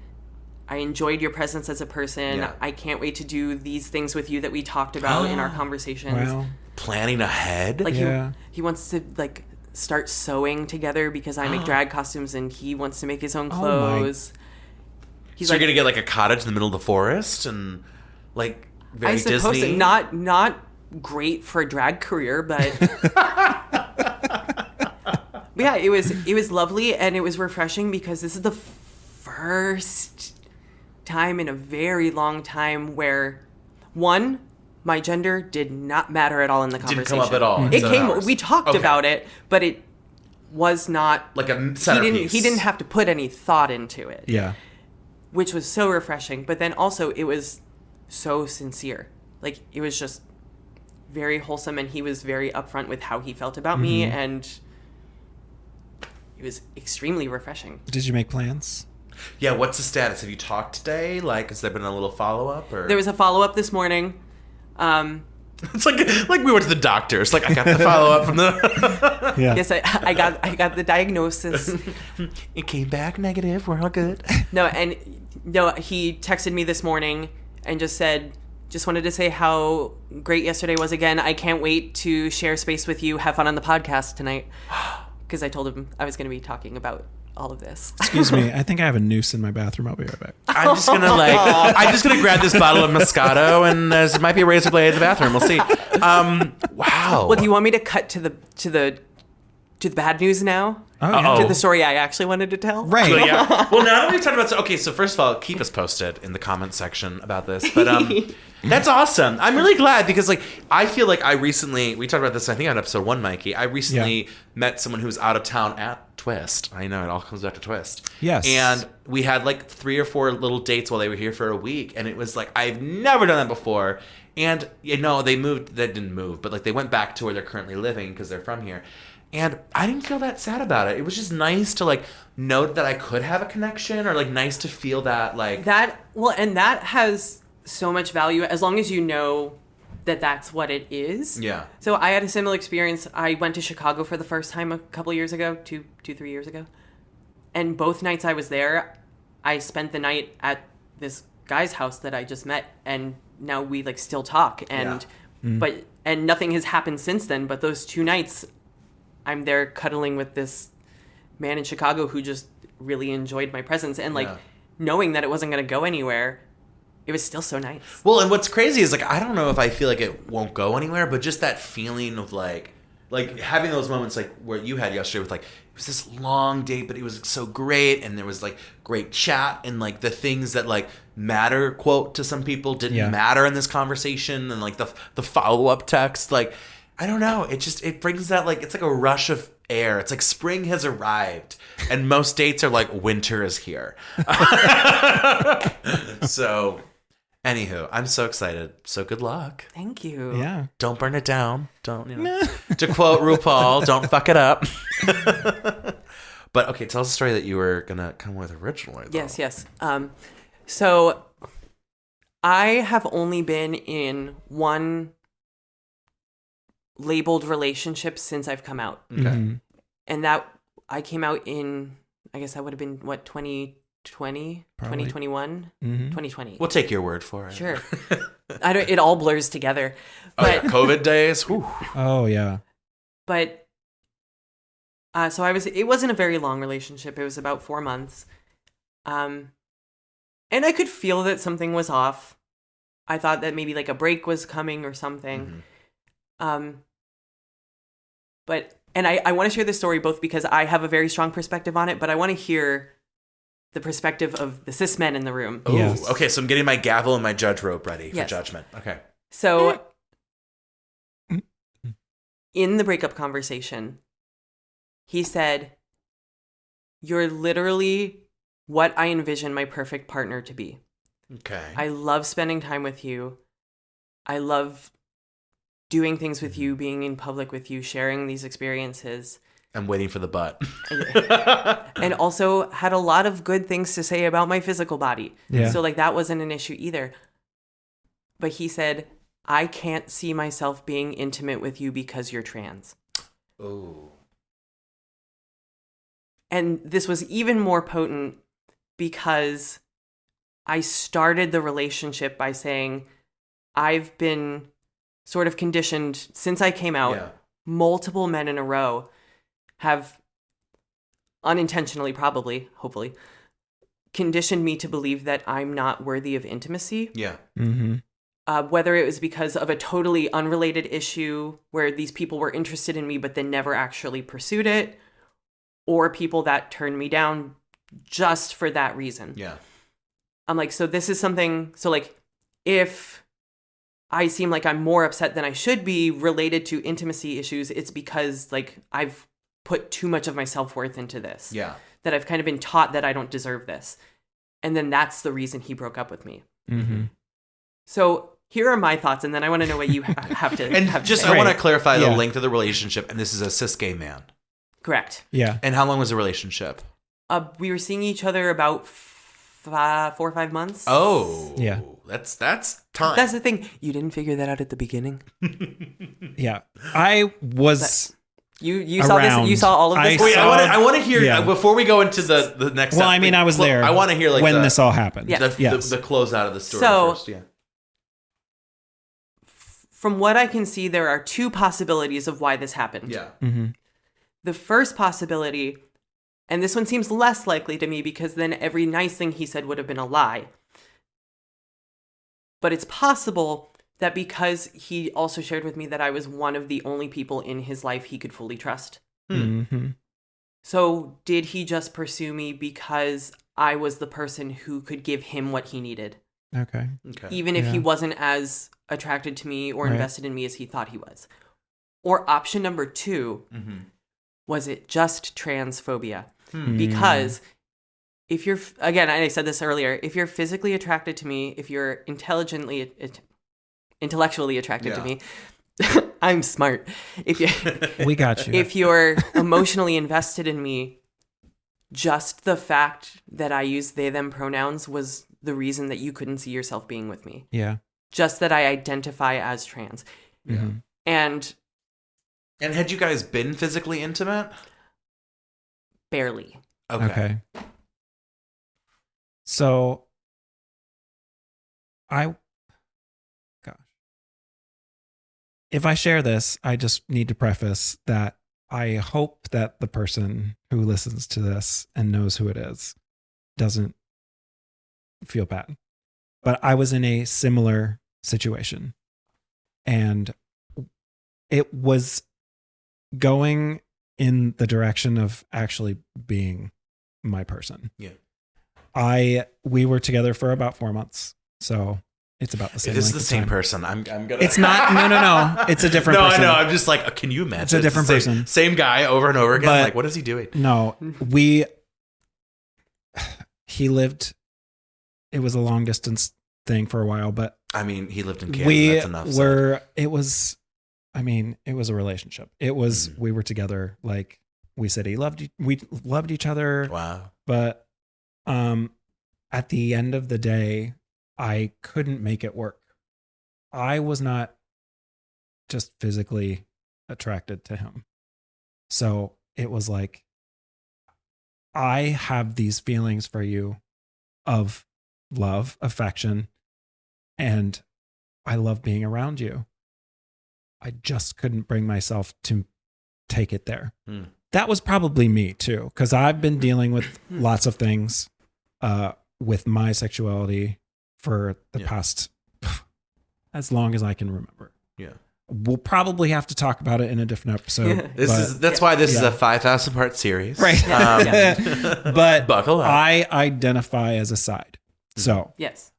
I enjoyed your presence as a person. Yeah. I can't wait to do these things with you that we talked about in our conversations. Wow. Planning ahead? Like, Yeah. he wants to, like, start sewing together because I make drag costumes and he wants to make his own clothes. He's so you're going to get, like, a cottage in the middle of the forest and, like, very I suppose Disney? not great for a drag career, but yeah, it was lovely and it was refreshing because this is the first time in a very long time where, one, my gender did not matter at all in the conversation. Didn't come up at all. in It 7 came. hours. We talked Okay. about it, but it was not Like a centerpiece. He didn't have to put any thought into it. Yeah. Which was so refreshing. But then also it was so sincere. Like, it was just very wholesome, and he was very upfront with how he felt about me, and it was extremely refreshing. Did you make plans? Yeah, what's the status? Have you talked today? Like, has there been a little follow-up? Or There was a follow-up this morning. It's like we went to the doctor. It's like, I got the follow-up from the... Yeah. Yes, I got the diagnosis. It came back negative. We're all good. No, he texted me this morning and just said, just wanted to say how great yesterday was again. I can't wait to share space with you. Have fun on the podcast tonight. Because I told him I was going to be talking about all of this. Excuse me. I think I have a noose in my bathroom. I'll be right back. I'm just gonna grab this bottle of Moscato, and there might be a razor blade in the bathroom. We'll see. Wow. Well, do you want me to cut to the bad news now? Oh, yeah. To the story I actually wanted to tell? Right. But yeah. Well, now that we've talked about... Okay, so first of all, keep us posted in the comments section about this. But that's awesome. I'm really glad because, like, I feel like we talked about this, I think, on episode 1, Mikey. I recently met someone who was out of town at Twist. I know, it all comes back to Twist. Yes. And we had, like, 3 or 4 little dates while they were here for a week. And it was like, I've never done that before. And, you know, they didn't move, but, like, they went back to where they're currently living because they're from here. And I didn't feel that sad about it. It was just nice to, like, know that I could have a connection, or, like, nice to feel that, like... And that has so much value as long as you know that that's what it is. Yeah. So I had a similar experience. I went to Chicago for the first time a couple years ago, 3 years ago. And both nights I was there, I spent the night at this guy's house that I just met, and now we, like, still talk. And and nothing has happened since then, but those 2 nights I'm there cuddling with this man in Chicago who just really enjoyed my presence, and, like, knowing that it wasn't going to go anywhere, it was still so nice. Well, and what's crazy is, like, I don't know if I feel like it won't go anywhere, but just that feeling of, like having those moments, like, where you had yesterday with, like, it was this long date, but it was so great, and there was, like, great chat, and, like, the things that, like, matter, quote, to some people didn't matter in this conversation, and, like, the follow-up text, like, I don't know. It brings that, like, it's like a rush of air. It's like spring has arrived, and most dates are like winter is here. So, anywho, I'm so excited. So good luck. Thank you. Yeah. Don't burn it down. Don't, you know. To quote RuPaul, don't fuck it up. But okay, tell us a story that you were gonna come with originally. Though. Yes. So I have only been in one labeled relationship since I've come out. Okay. Mm-hmm. And that I came out in, I guess that would have been, 2020, Probably. 2021, Mm-hmm. 2020. We'll take your word for it. Sure. It all blurs together. Oh, yeah, But, COVID days. Whew. Oh yeah. but so it wasn't a very long relationship. It was about 4 months. And I could feel that something was off. I thought that maybe like a break was coming or something. Mm-hmm. And I want to share this story both because I have a very strong perspective on it, but I want to hear the perspective of the cis men in the room. Oh, Yes. okay. So I'm getting my gavel and my judge rope ready for Yes. judgment. Okay. So in the breakup conversation, he said, "You're literally what I envision my perfect partner to be. Okay. I love spending time with you. I love doing things with you, being in public with you, sharing these experiences." I'm waiting for the butt. And also had a lot of good things to say about my physical body. Yeah. So like that wasn't an issue either. But he said, "I can't see myself being intimate with you because you're trans." Oh. And this was even more potent because I started the relationship by saying, I've been sort of conditioned since I came out. Yeah. Multiple men in a row have unintentionally, probably, hopefully, conditioned me to believe that I'm not worthy of intimacy. Yeah. Mm-hmm. Whether it was because of a totally unrelated issue where these people were interested in me but then never actually pursued it, or people that turned me down just for that reason. Yeah. I'm like, so this is something, so like, if I seem like I'm more upset than I should be related to intimacy issues, it's because like I've put too much of my self-worth into this. Yeah. That I've kind of been taught that I don't deserve this. And then that's the reason he broke up with me. Mm-hmm. So here are my thoughts, and then I want to know what you have to And have to just, say. I want to clarify the Yeah. length of the relationship, and this is a cis gay man. Correct. Yeah. And how long was the relationship? We were seeing each other about 4 or 5 months. Oh. Yeah. That's time. That's the thing. You didn't figure that out at the beginning. Yeah. I was. You saw this. Around. You saw all of this. I Wait, saw- I want to hear Yeah. before we go into the next. Well, step, I mean, I was there. I want to hear like when the, this all happened. Yeah. Yes. the close out of the story So- first. Yeah. From what I can see, there are 2 possibilities of why this happened. Yeah. Mm-hmm. The first possibility, and this one seems less likely to me because then every nice thing he said would have been a lie. But it's possible that because he also shared with me that I was one of the only people in his life he could fully trust. Mm-hmm. So did he just pursue me because I was the person who could give him what he needed? Okay. Okay. Even if he Yeah. wasn't as attracted to me or Right. invested in me as he thought he was. Or option number 2, Mm-hmm. was it just transphobia? Mm. Because if you're, again, I said this earlier, if you're physically attracted to me, if you're intellectually attracted to Yeah. me, I'm smart. If you, We got you. if you're emotionally invested in me, just the fact that I use they, them pronouns was the reason that you couldn't see yourself being with me. Yeah. Just that I identify as trans. Mm-hmm. And And had you guys been physically intimate? barely. Okay. So, gosh. If I share this, I just need to preface that I hope that the person who listens to this and knows who it is doesn't feel bad. But I was in a similar situation, and it was going in the direction of actually being my person. Yeah. We were together for about 4 months, so it's about the same. It is length the of same time. person. I'm gonna. It's not. No. It's a different No, person. I know. I'm just like, can you imagine? It's a different the same, person. Same guy over and over again. But- Like, what is he doing? No, he lived. It was a long distance thing for a while, but I mean, he lived in Canada. we That's enough. said. were. It was. I mean, it was a relationship. It was. Mhm. We were together like we said we loved each other. Wow. But at the end of the day, I couldn't make it work. I was not just physically attracted to him. So it was like, I have these feelings for you of love, affection, and I love being around you. I just couldn't bring myself to take it there. That was probably me too, because I've been dealing with lots of things with my sexuality for the past as long as I can remember. Yeah. We'll probably have to talk about it in a different episode. That's why this is a 5,000 part series. Right. But buckle up. I identify as a side. So yes,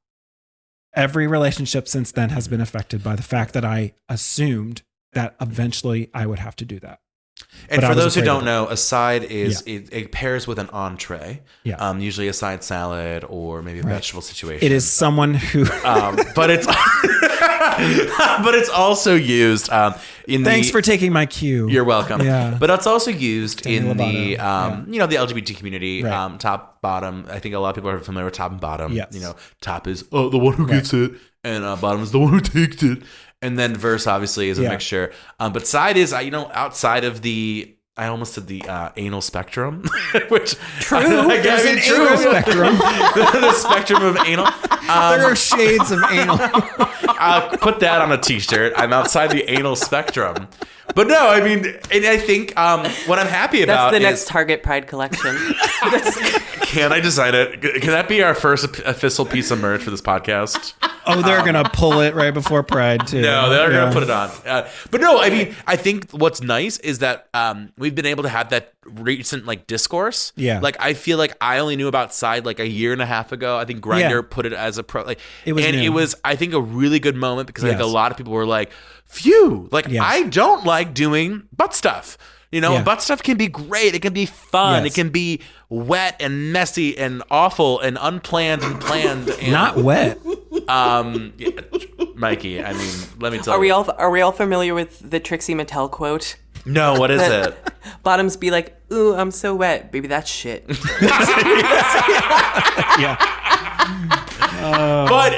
every relationship since then has been affected by the fact that I assumed that eventually I would have to do that. And But for I was those who afraid of don't it. know, a side is it pairs with an entree. Yeah. Usually a side salad or maybe a vegetable situation. It is someone who but it's but it's also used in Thanks for taking my cue. You're welcome. Yeah. But it's also used Demi in Lovato. the the LGBT community, Right. top, bottom. I think a lot of people are familiar with top and bottom. Yes. Top is the one who gets it, and bottom is the one who takes it. And then verse obviously is a mixture. But side is outside of the, I almost said the anal spectrum, which True. I There's an true. anal spectrum. The spectrum of anal. There are shades of anal. I'll put that on a t-shirt. I'm outside the anal spectrum. But no, I mean, and I think what I'm happy about that's the is, next Target Pride collection. can I design it? Can that be our first official piece of merch for this podcast? Oh, they're going to pull it right before Pride, too. No, they're going to put it on. But no, I mean, I think what's nice is that we've been able to have that recent discourse. Yeah. Like, I feel like I only knew about Side like a year and a half ago. I think Grindr put it as a It was new. it was, I think, a really good moment because I think a Yes. lot of people were like, phew, Yes. I don't like doing butt stuff. Butt stuff can be great. It can be fun. Yes. It can be wet and messy and awful and unplanned and planned. And, Not wet. Mikey, I mean, let me tell Are you. we all familiar with the Trixie Mattel quote? No, what is it? Bottoms be like, ooh, I'm so wet. Baby, that's shit. Yeah. But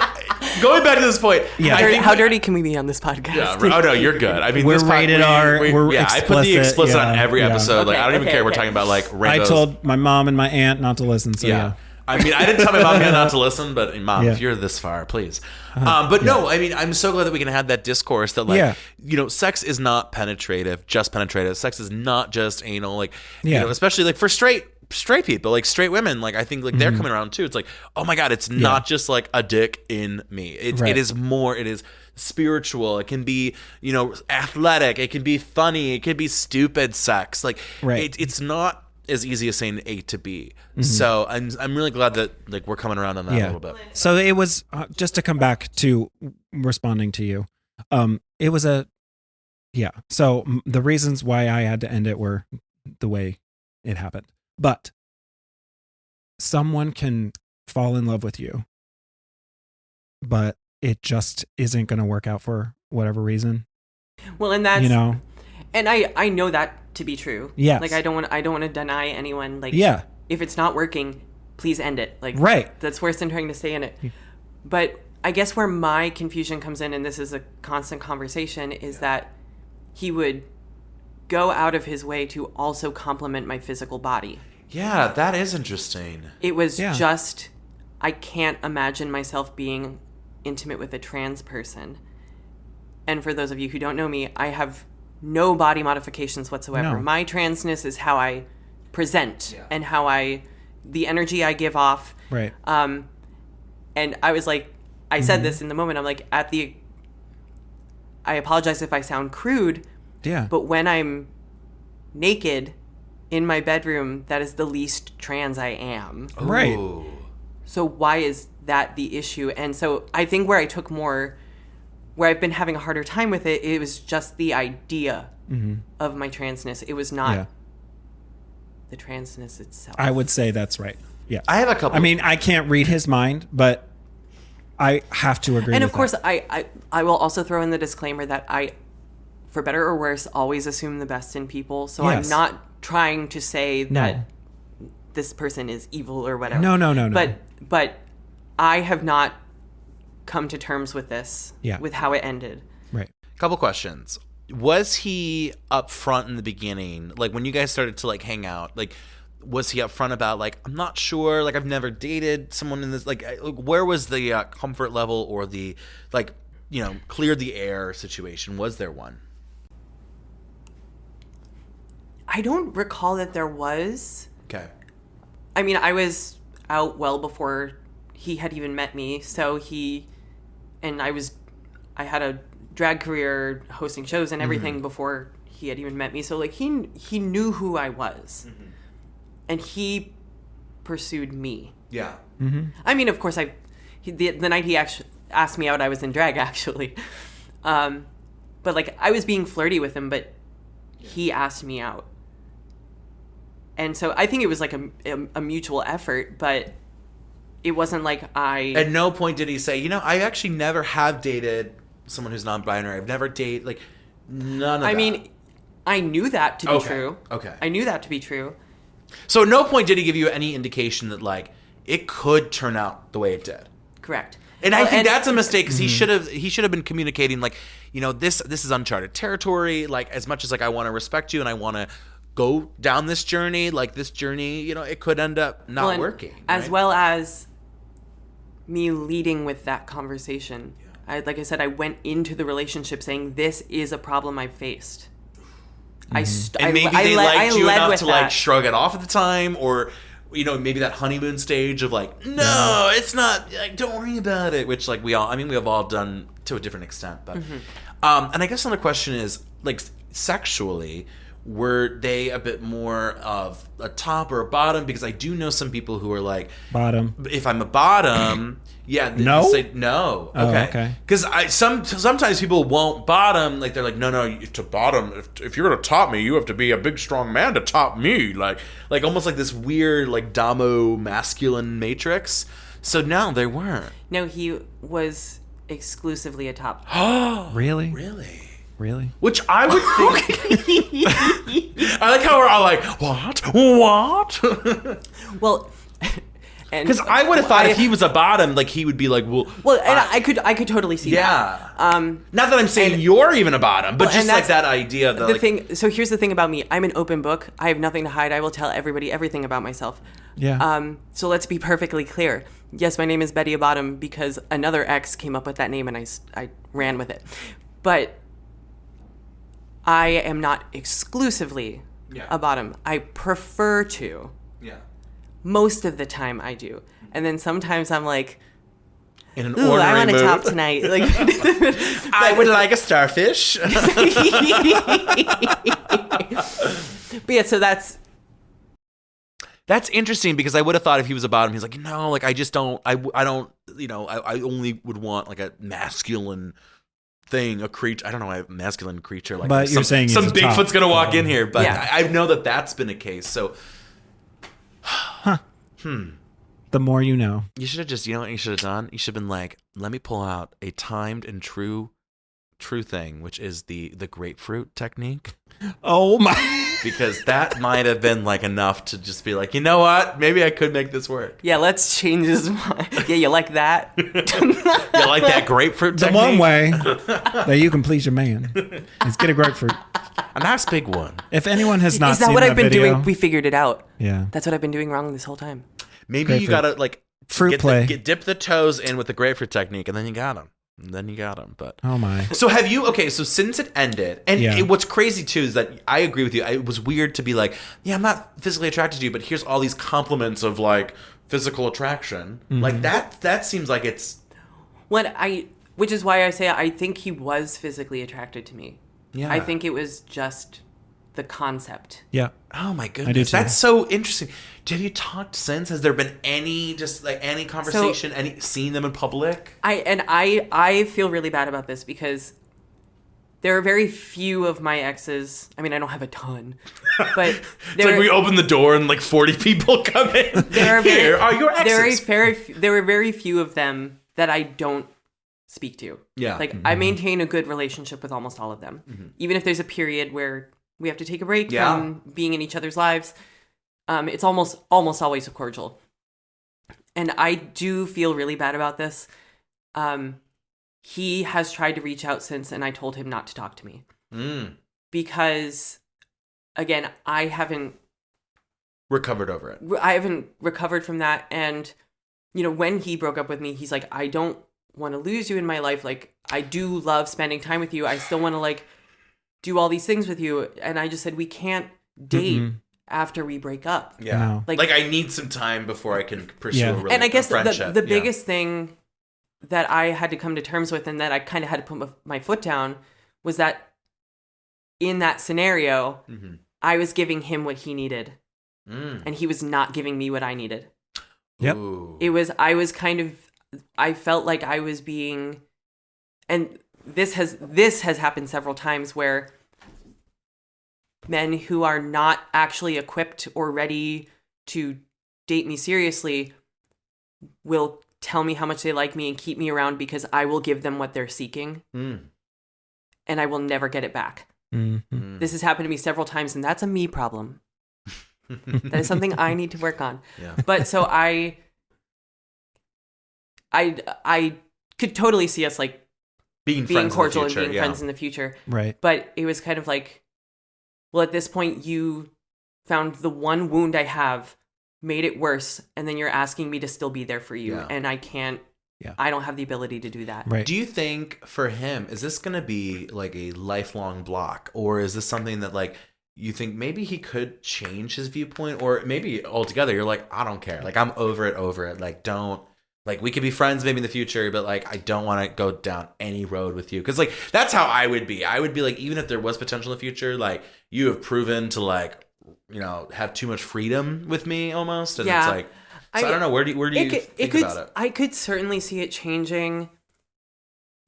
going back to this point, Yeah. I think How dirty can we be on this podcast? Yeah, oh no, you're good. I mean, We're this pod- rated R, we're I put the explicit, explicit on yeah, every yeah. episode. Like, Okay, I don't even okay, care. We're okay. talking about like I rainbows. told my mom and my aunt not to listen, so yeah. I mean, I didn't tell my mom yet not to listen, but Mom, Yeah. if you're this far, please. But no, I mean, I'm so glad that we can have that discourse that, Yeah. sex is not just penetrative. Sex is not just anal. Like, Yeah. especially like for straight people, like straight women, like I think like they're coming around too. It's like, oh my God, it's not just like a dick in me. Right. It is more. It is spiritual. It can be, athletic. It can be funny. It can be stupid sex. Like, Right. it's not as easy as saying A to B. So I'm really glad that like we're coming around on that a little bit. So it was just to come back to responding to you. It was So the reasons why I had to end it were the way it happened. But someone can fall in love with you, but it just isn't going to work out for whatever reason. Well, and that's And I know that to be true. Yes. Like I don't want to deny anyone. Like yeah, if it's not working, please end it. Like right. That's worse than trying to stay in it. But I guess where my confusion comes in, and this is a constant conversation, is that he would go out of his way to also compliment my physical body. Yeah, that is interesting. It was Yeah. just, I can't imagine myself being intimate with a trans person. And for those of you who don't know me, I have no body modifications whatsoever. No. My transness is how I present and the energy I give off. Right. And I was like, I said this in the moment. I'm like, I apologize if I sound crude, Yeah. but when I'm naked in my bedroom, that is the least trans I am. Right. Ooh. So why is that the issue? And so I think where I've been having a harder time with it, it was just the idea of my transness. It was not the transness itself. I would say that's right. Yeah. I have a couple. I mean, I can't read his mind, but I have to agree And with of course, that. I will also throw in the disclaimer that I for better or worse, always assume the best in people. So Yes. I'm not trying to say No. that this person is evil or whatever. No. But I have not come to terms with this, Yeah. with how it ended. Right. Couple questions. Was he upfront in the beginning, like when you guys started to like hang out, like was he upfront about like, I'm not sure, like I've never dated someone in this, like where was the comfort level or the like, you know, clear the air situation? Was there one? I don't recall that there was. Okay. I mean, I was out well before he had even met me. So I had a drag career hosting shows and everything before he had even met me. So like he knew who I was, and he pursued me. Yeah. I mean, of course, the night he actually asked me out, I was in drag actually, but like I was being flirty with him, but he asked me out, and so I think it was like a mutual effort, but it wasn't like At no point did he say, you know, I actually never have dated someone who's non-binary. I've never dated, like, none of that. I mean, I knew that to be true. Okay. I knew that to be true. So at no point did he give you any indication that, like, it could turn out the way it did. Correct. And I think that's a mistake because he should have been communicating, like, you know, this is uncharted territory. Like, as much as like I want to respect you and I want to go down this journey, like this journey, you know, it could end up not working. As right? well as me leading with that conversation. Like I said, I went into the relationship saying this is a problem I've faced. And maybe they liked you enough to like shrug it off at the time, or you know, maybe that honeymoon stage of like, no, it's not. Like, don't worry about it. Which like we have all done to a different extent. But and I guess another question is like sexually, were they a bit more of a top or a bottom? Because I do know some people who are like Bottom. If I'm a bottom, yeah, No? they say no. Oh, Okay, okay. Because sometimes people won't bottom. Like they're like, no, to bottom. If you're gonna top me, you have to be a big strong man to top me. Like almost like this weird like Damo masculine matrix. So no, they weren't. No, he was exclusively a top. Really? Really? Which I would think. I like how we're all like, what? Well, because I would have thought if he was a bottom, like he would be like, well, and I could totally see that. Not that I'm saying you're even a bottom, but just like that idea. That, the thing. So here's the thing about me. I'm an open book. I have nothing to hide. I will tell everybody everything about myself. Yeah. So let's be perfectly clear. Yes, my name is Betty a Bottom because another ex came up with that name and I ran with it. But I am not exclusively a bottom. I prefer to. Yeah. Most of the time I do. And then sometimes I'm like, in an ooh, I want mood. to top tonight. Like, I would like a starfish. But yeah, so that's interesting because I would have thought if he was a bottom, he's like, no, like I just don't, I don't, you know, I only would want like a masculine thing, a creature. I don't know, a masculine creature. Like, but you're saying some he's a Bigfoot's top. gonna walk in here, but Yeah. I know that's been a case. So, The more you know. you should have just, you know what you should have done? You should have been like, let me pull out a timed and true thing, which is the grapefruit technique. Oh my. Because that might have been like enough to just be like, you know what? Maybe I could make this work. yeah. Let's change his mind. Yeah, you like that? You like that grapefruit The technique? one way that you can please your man is get a grapefruit. A nice big one. If anyone has not Is that seen what that I've been video, doing? We figured it out. yeah, That's what I've been doing wrong this whole time. Maybe Grapefruit. you gotta like Fruit play. dip the toes in with the grapefruit technique, and then you got them. But oh my. so have you? Okay, so since it ended, and Yeah. what's crazy too is that I agree with you. It was weird to be like, yeah, I'm not physically attracted to you, but here's all these compliments of like physical attraction. Like that seems like it's Which is why I say I think he was physically attracted to me. Yeah. I think it was just the concept. Yeah. oh my do goodness, too. that's so interesting. Have you talked since? Has there been any conversation, any seen them in public? I feel really bad about this because there are very few of my exes. I mean, I don't have a ton, but It's like we open the door and like 40 people come in. there are Here are your exes. there are very few of them that I don't speak to. Yeah. Like I maintain a good relationship with almost all of them. Even if there's a period where we have to take a break from being in each other's lives, it's almost always cordial. And I do feel really bad about this. He has tried to reach out since, and I told him not to talk to me. Because, again, I haven't recovered over it. I haven't recovered from that. And, you know, when he broke up with me, he's like, I don't want to lose you in my life. Like, I do love spending time with you. I still want to, like, do all these things with you. And I just said, we can't date after we break up. Yeah. No. Like I need some time before I can pursue a And I guess friendship. the biggest thing that I had to come to terms with and that I kind of had to put my foot down was that in that scenario, I was giving him what he needed. And he was not giving me what I needed. Yep. I felt like I was being, and this has happened several times where men who are not actually equipped or ready to date me seriously will tell me how much they like me and keep me around because I will give them what they're seeking. And I will never get it back. This has happened to me several times, and that's a me problem. That is something I need to work on. Yeah. But so I could totally see us like being cordial and being friends in the future. Right. But it was kind of like, well, at this point, you found the one wound I have, made it worse, and then you're asking me to still be there for you, and I can't. Yeah. I don't have the ability to do that. Right. Do you think for him, is this going to be like a lifelong block, or is this something that like you think maybe he could change his viewpoint, or maybe altogether you're like, I don't care, like I'm over it, like don't. Like, we could be friends maybe in the future, but, like, I don't want to go down any road with you. Because, like, that's how I would be. I would be, like, even if there was potential in the future, like, you have proven to, like, you know, have too much freedom with me almost. And it's like, so I don't know. Where do you think about it? I could certainly see it changing.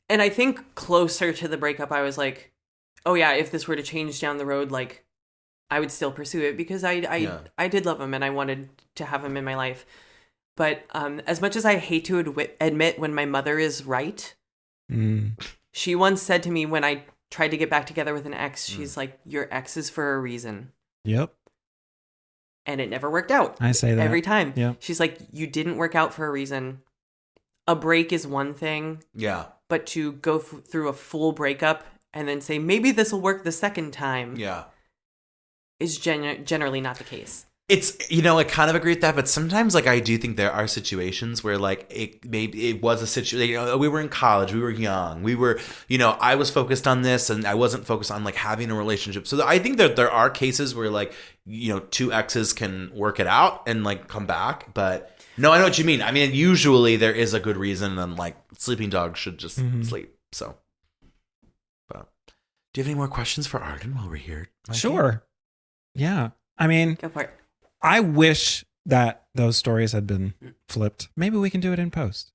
And I think closer to the breakup, I was like, oh, yeah, if this were to change down the road, like, I would still pursue it. Because I did love him and I wanted to have him in my life. But as much as I hate to admit when my mother is right, she once said to me when I tried to get back together with an ex, she's like, your ex is for a reason. Yep. And it never worked out. I say that. Every time. Yep. She's like, you didn't work out for a reason. A break is one thing. Yeah. But to go through a full breakup and then say, maybe this will work the second time. Yeah. Is generally not the case. It's, you know, I kind of agree with that, but sometimes, like, I do think there are situations where, like, it was a situation, you know, we were in college, we were young, we were, you know, I was focused on this, and I wasn't focused on, like, having a relationship. So I think that there are cases where, like, you know, two exes can work it out and, like, come back, but no, I know what you mean. I mean, usually there is a good reason, and, like, sleeping dogs should just sleep, so. But, do you have any more questions for Arden while we're here, Mikey? Sure. Yeah. I mean, Go for it. I wish that those stories had been flipped. Maybe we can do it in post.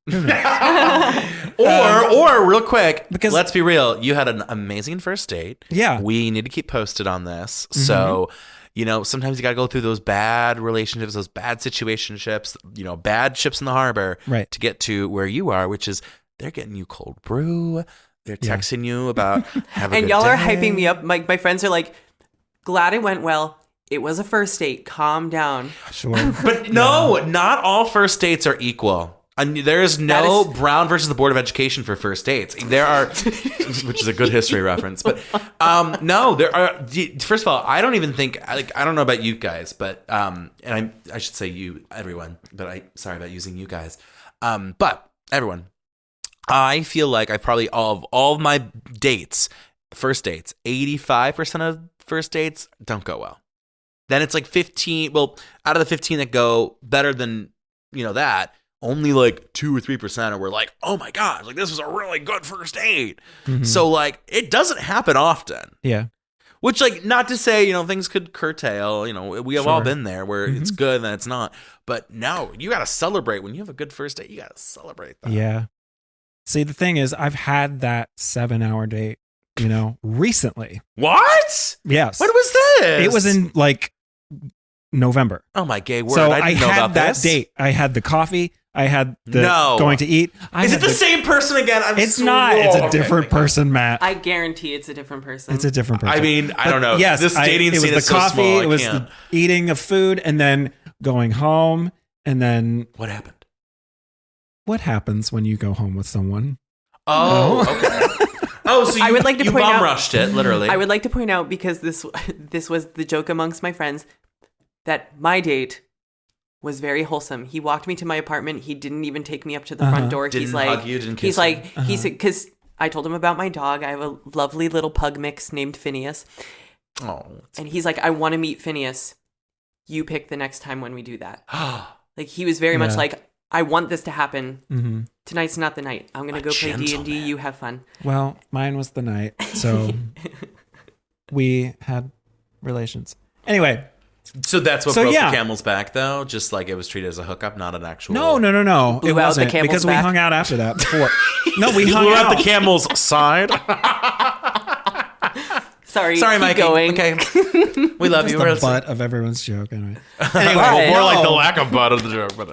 or real quick, because let's be real, you had an amazing first date. Yeah. We need to keep posted on this. So, you know, sometimes you got to go through those bad relationships, those bad situationships, you know, bad ships in the harbor to get to where you are, which is they're getting you cold brew. They're texting you about have a and good y'all day. are hyping me up. My friends are like, glad it went well. It was a first date. Calm down. Sure. But no, not all first dates are equul. And there is no Brown versus the Board of Education for first dates. There are, which is a good history reference. But no, there are. First of all, I don't even think. Like, I don't know about you guys, but and I should say you, everyone. But sorry about using you guys. But everyone, I feel like I probably all of my dates, first dates, 85% of first dates don't go well. Then it's like 15. Well, out of the 15 that go better than, you know, that, only like 2 or 3% are were like, oh my God, like this was a really good first date. So like it doesn't happen often. Yeah. Which, like, not to say, you know, things could curtail. You know, we have all been there where it's good and then it's not. But no, you got to celebrate when you have a good first date. You got to celebrate that. Yeah. See, the thing is, I've had that 7-hour date, you know, recently. What? Yes. When was this? It was in like November. Oh my gay word! So I didn't know had about that this. date. I had the coffee. I had the No. going to eat. Is it the same person again? It's not. It's a different person, Matt. I guarantee it's a different person. It's a different person. I mean, I don't know. Yes, This dating it scene was is the coffee. so small. It was the eating of food, and then going home, and then What happened? what happens when you go home with someone? Oh, okay. Oh, so I would like to you point bum out- rushed it, literally. I would like to point out, because this was the joke amongst my friends, that my date was very wholesome. He walked me to my apartment. He didn't even take me up to the front door. Didn't he's like, hug you, didn't he's kiss like, you? he's because I told him about my dog. I have a lovely little pug mix named Phineas, Oh. and he's like, I want to meet Phineas. You pick the next time when we do that. Like, he was very much Yeah. like, I want this to happen. Mm-hmm. Tonight's not the night. I'm gonna go play D&D. gentleman. You have fun. Well, mine was the night, so we had relations. Anyway, So that's what So, broke yeah. the camel's back, though? Just like it was treated as a hookup, not an actual... no. Blew It out the wasn't camel's because back. we hung out after that. Before, no, we hung Blew out. out the camel's side. Sorry, Sorry, keep Mikey. going. Okay. We love Just you. the We're- butt of everyone's joke. Anyway, But- more like the lack of butt of the joke, but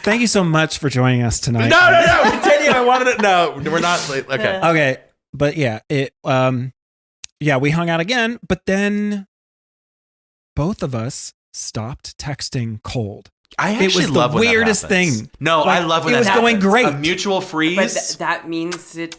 thank you so much for joining us tonight. No. Continue. I wanted it. No, we're not. Like, okay. Okay, but yeah, we hung out again, but then both of us stopped texting cold. I It actually was the love when that weirdest happens. thing. No, Like, I love when it that was going happens. great. A mutual freeze. But that means it.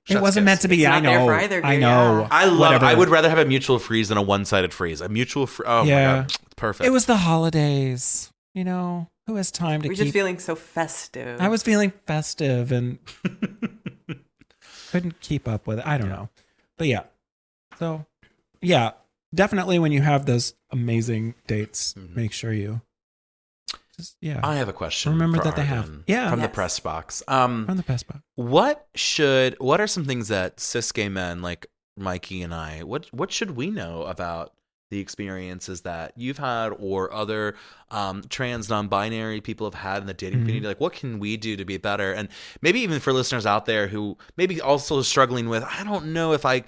It wasn't meant to be. It's I not there know. for either, I dear. know. Yeah. I love. Whatever. I would rather have a mutual freeze than a one-sided freeze. A mutual. Oh Yeah. my god, it's perfect. It was the holidays. You know, who has time to We're keep? just feeling so festive. I was feeling festive and couldn't keep up with it. I don't know, but yeah. So, yeah, definitely when you have those amazing dates, make sure you just I have a question. Remember for that they have. Arden Yeah. from the Yes. press box. from the past spot. What are some things that cis gay men like Mikey and I, what should we know about the experiences that you've had or other trans non-binary people have had in the dating community? Like, what can we do to be better? And maybe even for listeners out there who maybe also struggling with, I don't know if I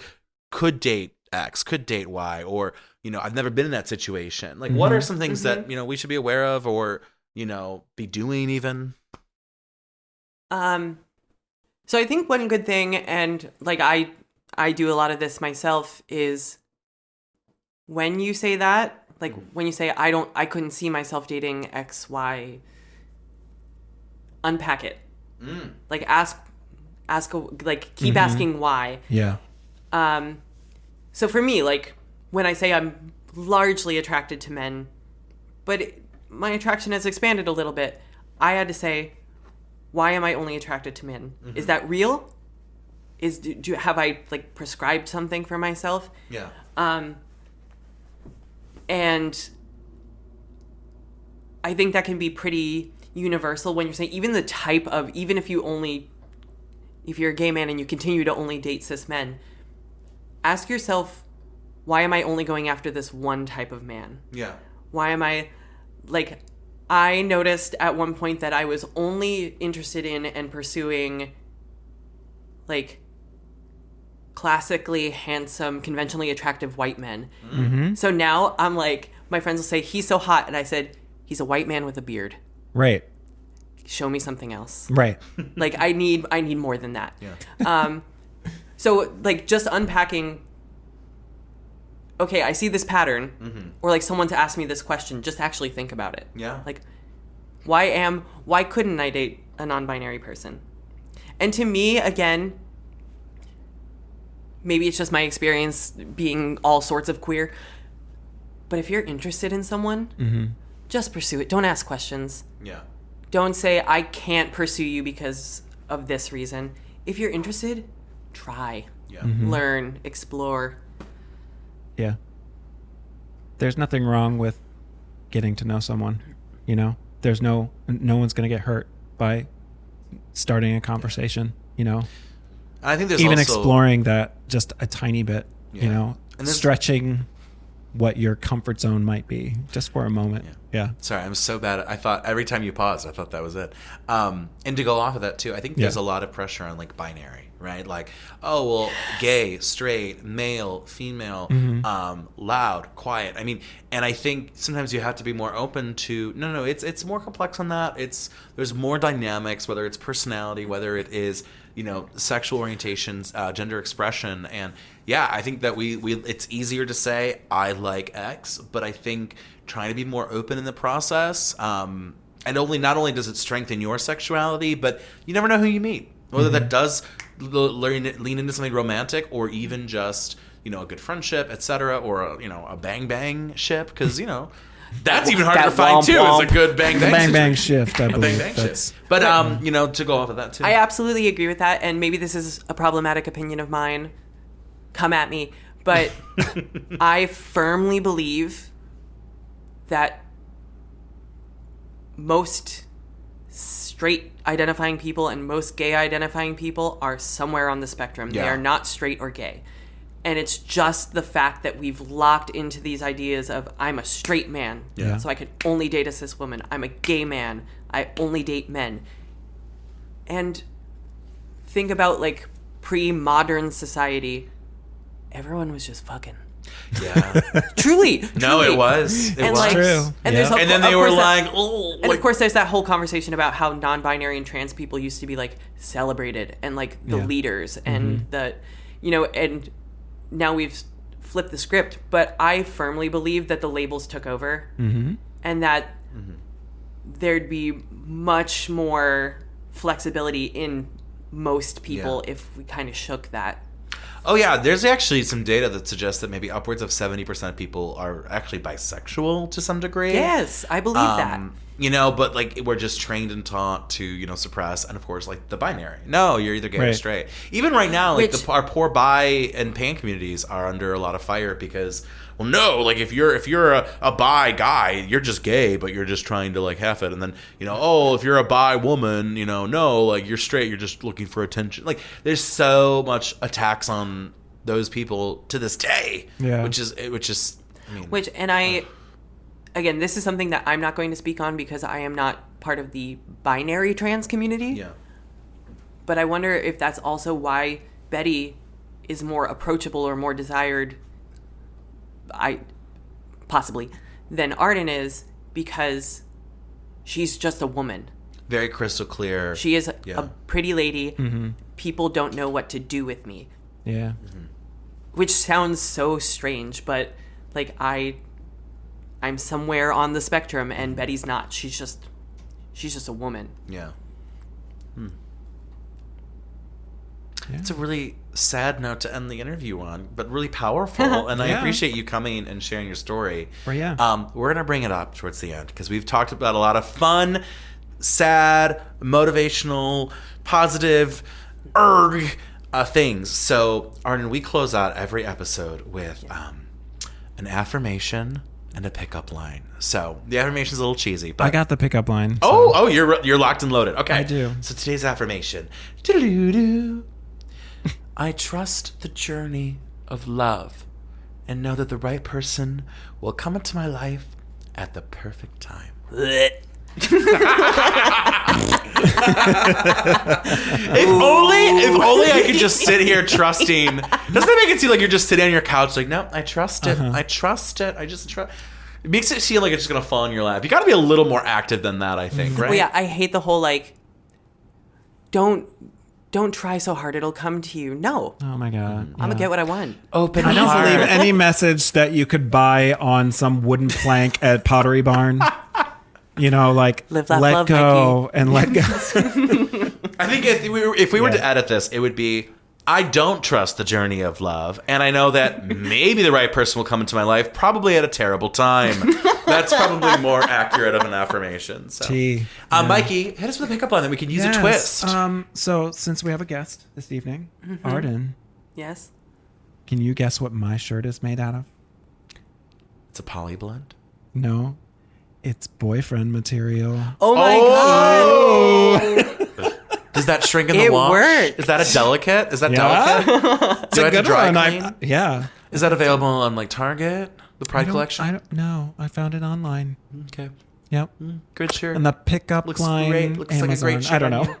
could date X, could date Y, or, I've never been in that situation. Like, what are some things that, we should be aware of or, be doing even? So I think one good thing, and like I do a lot of this myself, is when you say that, like when you say I couldn't see myself dating X, Y, unpack it. Like ask, like keep asking why. Yeah. So for me, like when I say I'm largely attracted to men, but my attraction has expanded a little bit, I had to say, why am I only attracted to men? Is that real? Have I like prescribed something for myself? Yeah. And I think that can be pretty universal when you're saying even the type of, even if you're a gay man and you continue to only date cis men, ask yourself, why am I only going after this one type of man? Yeah. Why am I, like, I noticed at one point that I was only interested in and pursuing, like, classically handsome, conventionally attractive white men. So now I'm like, my friends will say, he's so hot. And I said, he's a white man with a beard. Right. Show me something else. Right. Like, I need more than that. Yeah. So, like, just unpacking, okay, I see this pattern, or like someone to ask me this question, just actually think about it. Yeah. Like, why couldn't I date a non-binary person? And to me, again, maybe it's just my experience being all sorts of queer, but if you're interested in someone, just pursue it. Don't ask questions. Yeah. Don't say, I can't pursue you because of this reason. If you're interested, try. Yeah. Learn, explore. Yeah. There's nothing wrong with getting to know someone, There's no one's going to get hurt by starting a conversation, I think there's Even also, exploring that just a tiny bit, Yeah. And there's- stretching what your comfort zone might be, just for a moment. Yeah. Sorry, I'm so bad. I thought every time you paused, I thought that was it. And to go off of that too, I think there's a lot of pressure on like binary, right? Like, oh well, gay, straight, male, female, loud, quiet. I mean, and I think sometimes you have to be more open to no, it's more complex than that. There's more dynamics, whether it's personality, whether it is sexual orientations, gender expression, and yeah, I think that we it's easier to say I like X, but I think trying to be more open in the process, and not only does it strengthen your sexuality, but you never know who you meet. Whether that does lean into something romantic, or even just a good friendship, etc., or a bang bang ship, because that's even harder to find too. Is a good bang bang bang bang shift. I believe bang shift. But to go off of that too, I absolutely agree with that, and maybe this is a problematic opinion of mine. Come at me, but I firmly believe that most straight identifying people and most gay identifying people are somewhere on the spectrum. Yeah. They are not straight or gay. And it's just the fact that we've locked into these ideas of I'm a straight man, so I can only date a cis woman. I'm a gay man, I only date men. And think about like pre-modern society, everyone was just fucking. Yeah. Truly. No, it was. It was. Like, true. And, And then they were like, oh. And of course, there's that whole conversation about how non-binary and trans people used to be like celebrated and like the leaders and the, and now we've flipped the script. But I firmly believe that the labels took over and that there'd be much more flexibility in most people if we kind of shook that. Oh yeah, there's actually some data that suggests that maybe upwards of 70% of people are actually bisexual to some degree. Yes, I believe that. But like we're just trained and taught to suppress, and of course like the binary. No, you're either gay or straight. Even right now, like our poor bi and pan communities are under a lot of fire because, well, no, like if you're a bi guy, you're just gay, but you're just trying to like half it, and then if you're a bi woman, no, like you're straight, you're just looking for attention. Like there's so much attacks on those people to this day, which is again, this is something that I'm not going to speak on because I am not part of the binary trans community. Yeah. But I wonder if that's also why Betty is more approachable or more desired, possibly, than Arden is, because she's just a woman. Very crystal clear. She is a pretty lady. People don't know what to do with me. Yeah. Which sounds so strange, but like I'm somewhere on the spectrum and Betty's not. She's just a woman. Yeah. It's a really sad note to end the interview on, but really powerful. And I appreciate you coming and sharing your story. Well, we're going to bring it up towards the end because we've talked about a lot of fun, sad, motivational, positive, things. So, Arden, we close out every episode with an affirmation and a pickup line. So the affirmation is a little cheesy, but I got the pickup line. So. Oh, you're locked and loaded. Okay, I do. So today's affirmation: doo-doo-doo. I trust the journey of love, and know that the right person will come into my life at the perfect time. If only I could just sit here trusting. Doesn't that make it seem like you're just sitting on your couch like, no, I trust it. I trust it. I just trust. It makes it feel like it's just going to fall in your lap. You got to be a little more active than that, I think, right? Well, yeah, I hate the whole like, don't try so hard, it'll come to you. No. Oh my God. I'm going to get what I want. Open I don't heart. believe any message that you could buy on some wooden plank at Pottery Barn. Like Live, laugh, let love, go Mikey. and let go. I think if we were to edit this, it would be, I don't trust the journey of love, and I know that maybe the right person will come into my life, probably at a terrible time. That's probably more accurate of an affirmation. So. Mikey, hit us with a pickup line that we can use a twist. So since we have a guest this evening, Arden, Yes. can you guess what my shirt is made out of? It's a poly blend. No. It's boyfriend material. Oh my God. Does that shrink in the It wash? works. Is that a delicate? Is that Yeah. delicate? It's Do I a have to good dry one. clean? Yeah. Is that available on like Target? The Pride collection? I don't know. I found it online. Okay. Yep. Good shirt. And the pickup Looks line. great. Looks Amazon. like a great shirt. I don't know.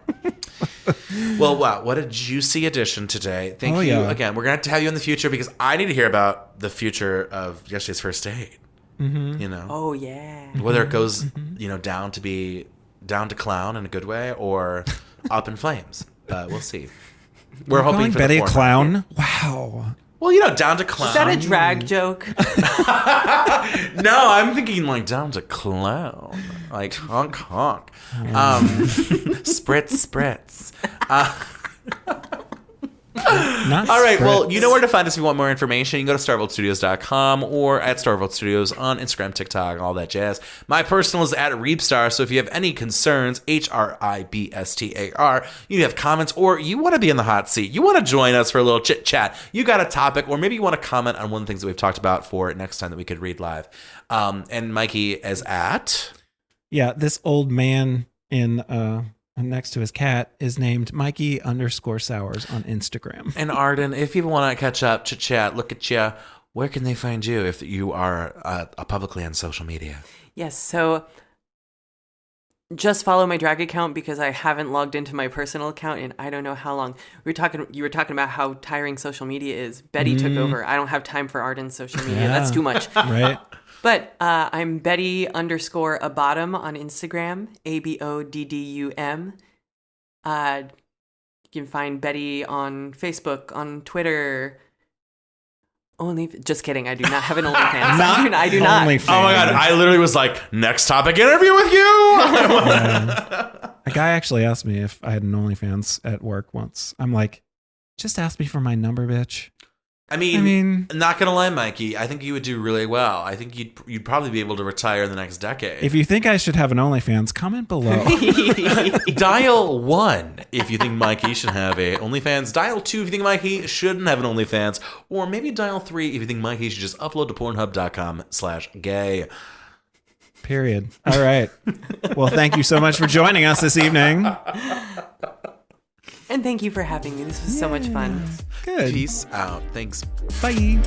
Well, wow, what a juicy edition today. Thank you. Yeah. Again, we're going to have you in the future because I need to hear about the future of Yesterday's First Date. Mm-hmm. You know? Oh, yeah. Whether it goes, you know, down to clown in a good way or up in flames. We'll see. We're hoping for Betty the a former. clown? Wow. Well, you know, down to clown. Is that a drag joke? No, I'm thinking like down to clown. Like honk honk. Spritz spritz. Not All right, well, spritz. you know where to find us if you want more information. You can go to StarVoltStudios.com or at StarVoltStudios on Instagram, TikTok, all that jazz. My personal is at Reebstar, so if you have any concerns, HRIBSTAR, you have comments, or you want to be in the hot seat, you want to join us for a little chit-chat, you got a topic, or maybe you want to comment on one of the things that we've talked about for next time that we could read live. And Mikey is at... Yeah, this old man in next to his cat is named Mikey_Sowers on Instagram. And Arden, if people want to catch up, chit chat, look at you, where can they find you if you are publicly on social media? Yes, so just follow my drag account because I haven't logged into my personal account in I don't know how long. You were talking about how tiring social media is. Betty took over. I don't have time for Arden's social media. Yeah. That's too much. Right? But I'm Betty_Abodum on Instagram, ABODDUM. You can find Betty on Facebook, on Twitter. Just kidding. I do not have an OnlyFans. I do not. OnlyFans. Oh my God, I literally was like, next topic interview with you. A guy actually asked me if I had an OnlyFans at work once. I'm like, just ask me for my number, bitch. I mean, not gonna lie, Mikey, I think you would do really well. I think you'd probably be able to retire in the next decade. If you think I should have an OnlyFans, comment below. Dial 1 if you think Mikey should have a OnlyFans. Dial 2 if you think Mikey shouldn't have an OnlyFans. Or maybe dial 3 if you think Mikey should just upload to Pornhub.com/gay. Period. All right. Well, thank you so much for joining us this evening. And thank you for having me. This was so much fun. Good. Peace out. Thanks. Bye.